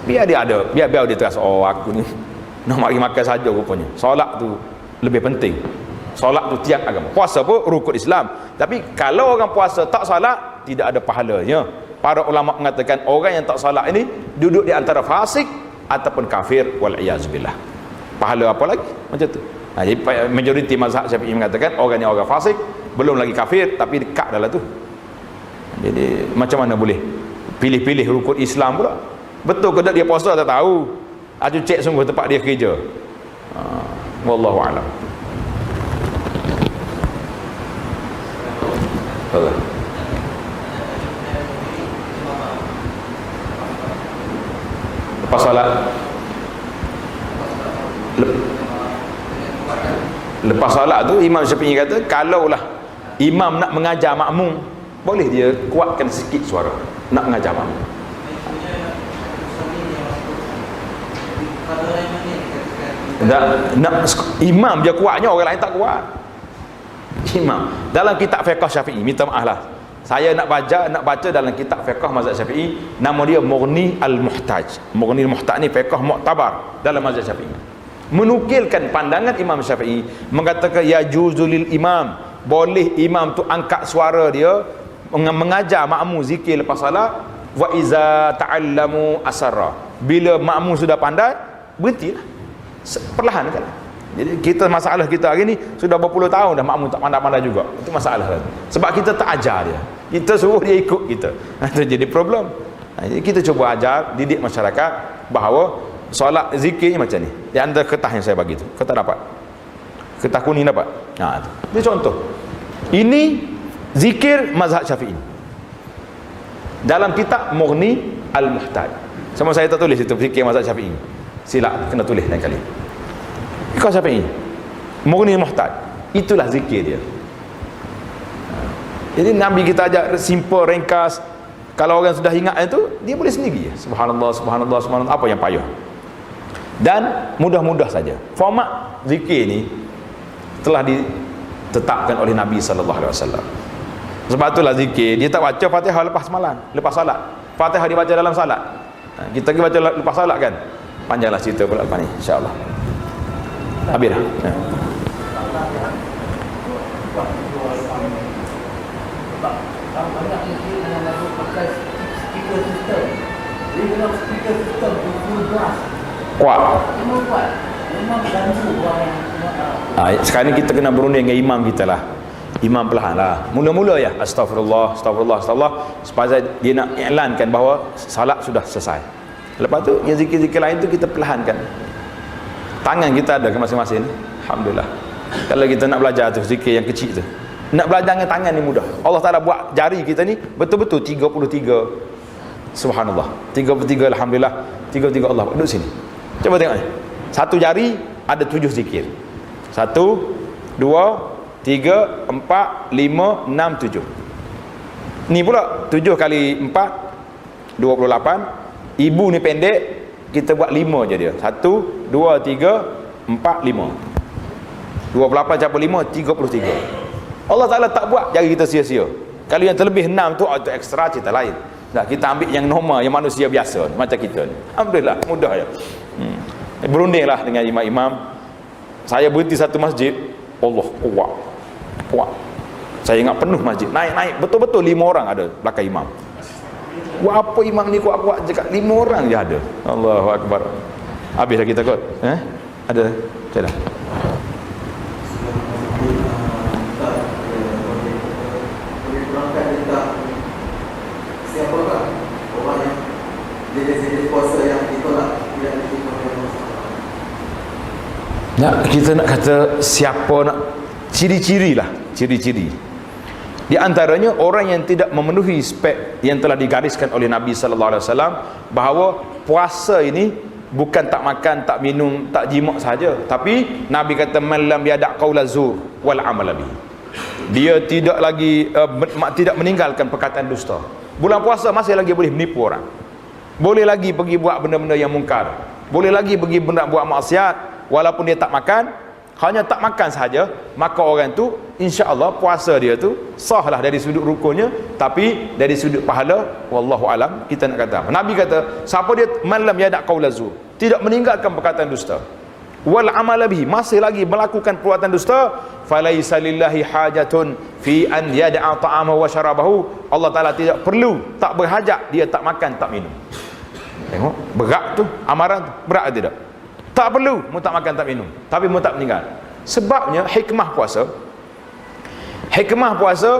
Biar dia ada, biar dia terasa, oh aku ni nak mari makan saja rupanya. Solat tu lebih penting. Solat tu tiang agama. Puasa pun rukun Islam. Tapi kalau orang puasa tak solat, tidak ada pahalanya. Para ulama mengatakan orang yang tak solat ini duduk di antara fasik ataupun kafir, wal'iyazubillah. Pahala apa lagi? Macam tu. Jadi majoriti mazhab Syafi'i mengatakan orang yang orang fasik, belum lagi kafir, tapi dekat dalam tu. Jadi macam mana boleh pilih-pilih rukun Islam pula? Betul ke tak dia puasa tak tahu. Aju cek sungguh tempat dia kerja. Wallahu a'lam. Lepas solat, lepas solat tu Imam Syafi'i kata, kalaulah imam nak mengajar makmum, boleh dia kuatkan sikit suara nak mengajar makmum. Nak imam dia kuatnya, orang lain tak kuat. Imam dalam kitab fiqh Syafi'i, minta maaf lah, saya nak baca dalam kitab fiqh mazhab Syafi'i, nama dia Mughni al-Muhtaj. Mughni al-Muhtaj ni fiqh muktabar dalam mazhab Syafi'i, menukilkan pandangan Imam Syafi'i, mengatakan ya juzulil imam, boleh imam tu angkat suara dia mengajar makmum zikir lepas salat. Wa iza ta'allamu asarra, bila makmum sudah pandai, berhentilah perlahan kan. Jadi masalah kita hari ni sudah berpuluh tahun dah makmum tak pandai-pandai juga. Itu masalah kan. Sebab kita tak ajar dia. Kita suruh dia ikut kita. Itu jadi problem. Jadi kita cuba ajar, didik masyarakat bahawa solat zikirnya macam ni. Di antara kertas yang saya bagi tu. Kertas dapat. Kertas kuning dapat. Itu contoh. Ini zikir mazhab Syafi'i. Dalam kitab Mughni Al-Muhtaj. Sama saya tak tulis itu zikir mazhab Syafi'i. Silap kena tulis lain kali. Kau Syafi'i. Mughni Al-Muhtaj. Itulah zikir dia. Jadi Nabi kita ajak simple, ringkas. Kalau orang sudah ingat itu, dia boleh sendiri. Subhanallah, subhanallah, subhanallah. Apa yang payah? Dan mudah-mudah saja. Format zikir ni telah ditetapkan oleh Nabi SAW. Sebab itulah zikir, dia tak baca Fatihah lepas malam, lepas salat. Fatihah dibaca dalam salat. Kita pergi baca lepas salat kan. Panjanglah cerita pula lepas ni, insya-Allah. Habis dah. Banyak yang lagu pakai speaker system. Dia kalau speaker system tu full blast. Kuat. Memang kuat. Memang ganggu orang yang Sekarang ni kita kena berunding dengan imam kita lah. Imam perlahan lah. Mula-mula ya astagfirullah, astagfirullah, astagfirullah, supaya dia nak iklankan bahawa salat sudah selesai. Lepas tu yang zikir-zikir lain tu kita perlahankan. Tangan kita ada ke masing-masing. Alhamdulillah. Kalau kita nak belajar tu zikir yang kecil tu, nak belajar dengan tangan ni mudah. Allah Ta'ala buat jari kita ni betul-betul 33 subhanallah, 33 alhamdulillah, 33 Allah. Duduk sini, coba tengok ni. Satu jari ada 7 zikir. 1, 2, 3, 4, 5, 6, 7. Ni pula 7 kali 4 28. Ibu ni pendek, kita buat 5 je dia. 1, 2, 3, 4, 5. 28 campur 5, 33. Allah Ta'ala tak buat jari kita sia-sia. Kalau yang terlebih 6 tu itu ekstra, cerita lain. Nah, kita ambil yang normal, yang manusia biasa macam kita ni. Alhamdulillah, mudah je. Berundinglah dengan imam-imam. Saya berhenti satu masjid, Allah kuat. Saya ingat penuh masjid, naik betul-betul 5 orang ada belakang imam. Buat apa imam ni kuat-kuat cakap 5 orang je ada. Allahu Akbar. Habis dah kita kot. Ada saya dah. Siapakah orang yang jenis-jenis puasa yang ditolak tidak diterima oleh Allah? Nak kita nak kata siapa nak ciri-ciri lah, ciri-ciri. Di antaranya orang yang tidak memenuhi spek yang telah digariskan oleh Nabi sallallahu alaihi wasallam bahawa puasa ini bukan tak makan, tak minum, tak jimat saja, tapi Nabi kata man lam yada' qaula zur wal amal bihi. Dia tidak lagi tidak meninggalkan perkataan dusta. Bulan puasa masih lagi boleh menipu orang. Boleh lagi pergi buat benda-benda yang mungkar. Boleh lagi pergi buat maksiat walaupun dia tak makan. Hanya tak makan sahaja, maka orang tu insya-Allah puasa dia tu sahlah dari sudut rukunnya, tapi dari sudut pahala wallahu alam kita nak kata apa? Nabi kata, siapa dia malam yada' qaula zur, tidak meninggalkan perkataan dusta, wal amal bihi, masih lagi melakukan perbuatan dusta, falaisa lillahi hajatun fi an yada'a ta'amahu wa syarabahu. Allah Taala tidak perlu, tak berhajat dia tak makan, tak minum. Tengok, berat tu amaran tu, berat tidak? Tak perlu mu tak makan, tak minum, tapi mu tak meninggal. Sebabnya hikmah puasa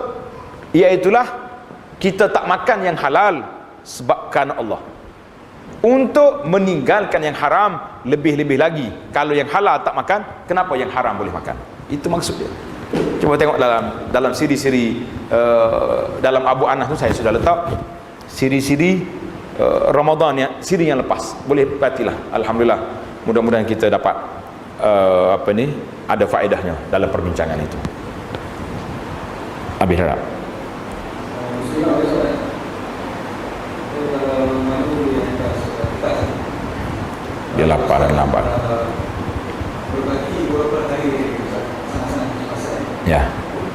iaitulah kita tak makan yang halal sebab kerana Allah, untuk meninggalkan yang haram. Lebih-lebih lagi kalau yang halal tak makan, kenapa yang haram boleh makan? Itu maksud dia. Cuba tengok dalam siri-siri dalam Abu Anas tu saya sudah letak siri-siri Ramadan ya, siri yang lepas. Boleh perhatilah. Alhamdulillah, mudah-mudahan kita dapat ada faedahnya dalam perbincangan itu. Habis harap. Dia lapar dan lambat. Berbagi beberapa hari sangat-sangat masa. Ya.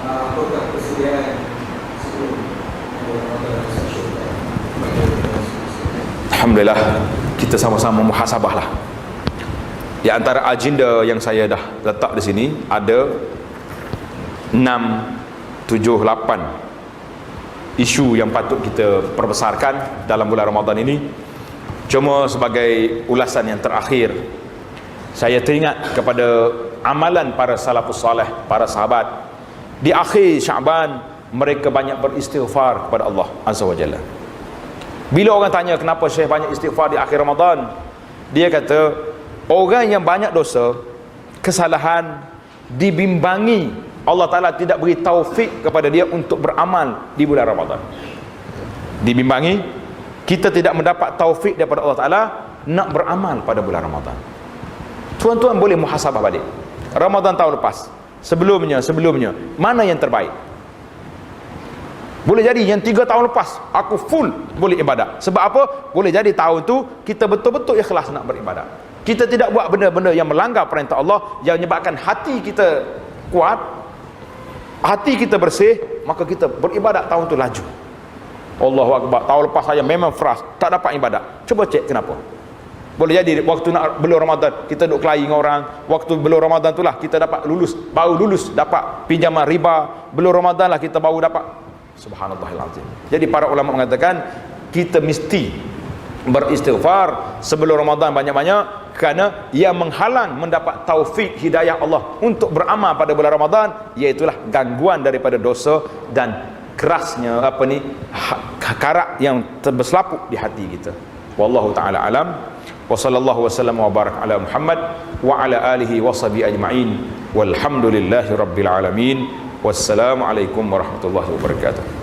Apakah persediaan sebelum Alhamdulillah, kita sama-sama muhasabahlah. Di antara agenda yang saya dah letak di sini ada 6, 7, 8 isu yang patut kita perbesarkan dalam bulan Ramadan ini. Cuma sebagai ulasan yang terakhir, Saya teringat kepada amalan para salafus salih, para sahabat. Di akhir Syaban mereka banyak beristighfar kepada Allah Azza wa Jalla. Bila orang tanya kenapa Syekh banyak istighfar di akhir Ramadan, dia kata orang yang banyak dosa, kesalahan, dibimbangi, Allah Ta'ala tidak beri taufik kepada dia untuk beramal di bulan Ramadan. Dibimbangi, kita tidak mendapat taufik daripada Allah Ta'ala nak beramal pada bulan Ramadan. Tuan-tuan boleh muhasabah balik Ramadan tahun lepas, sebelumnya, mana yang terbaik? Boleh jadi yang 3 tahun lepas aku full boleh ibadat. Sebab apa? Boleh jadi tahun tu kita betul-betul ikhlas nak beribadat. Kita tidak buat benda-benda yang melanggar perintah Allah, yang menyebabkan hati kita kuat, hati kita bersih, maka kita beribadat tahun tu laju. Allahu Akbar, tahun lepas saya memang frust, tak dapat ibadat. Cuba cek kenapa. Boleh jadi waktu nak belum Ramadan kita duk kelahi dengan orang, waktu belum Ramadan tu lah kita dapat baru lulus dapat pinjaman riba, belum Ramadan lah kita baru dapat. Subhanallahilazim. Jadi para ulama mengatakan kita mesti beristighfar sebelum Ramadan banyak-banyak, kerana ia menghalang mendapat taufik hidayah Allah untuk beramal pada bulan Ramadan, iaitulah gangguan daripada dosa dan kerasnya karak yang terberselapuk di hati kita. Wallahu taala alam. Wa sallallahu wasallam wa barak ala Muhammad wa ala alihi wa sahbihi ajma'in. Walhamdulillahi rabbil alamin. Wassalamu alaikum warahmatullahi wabarakatuh.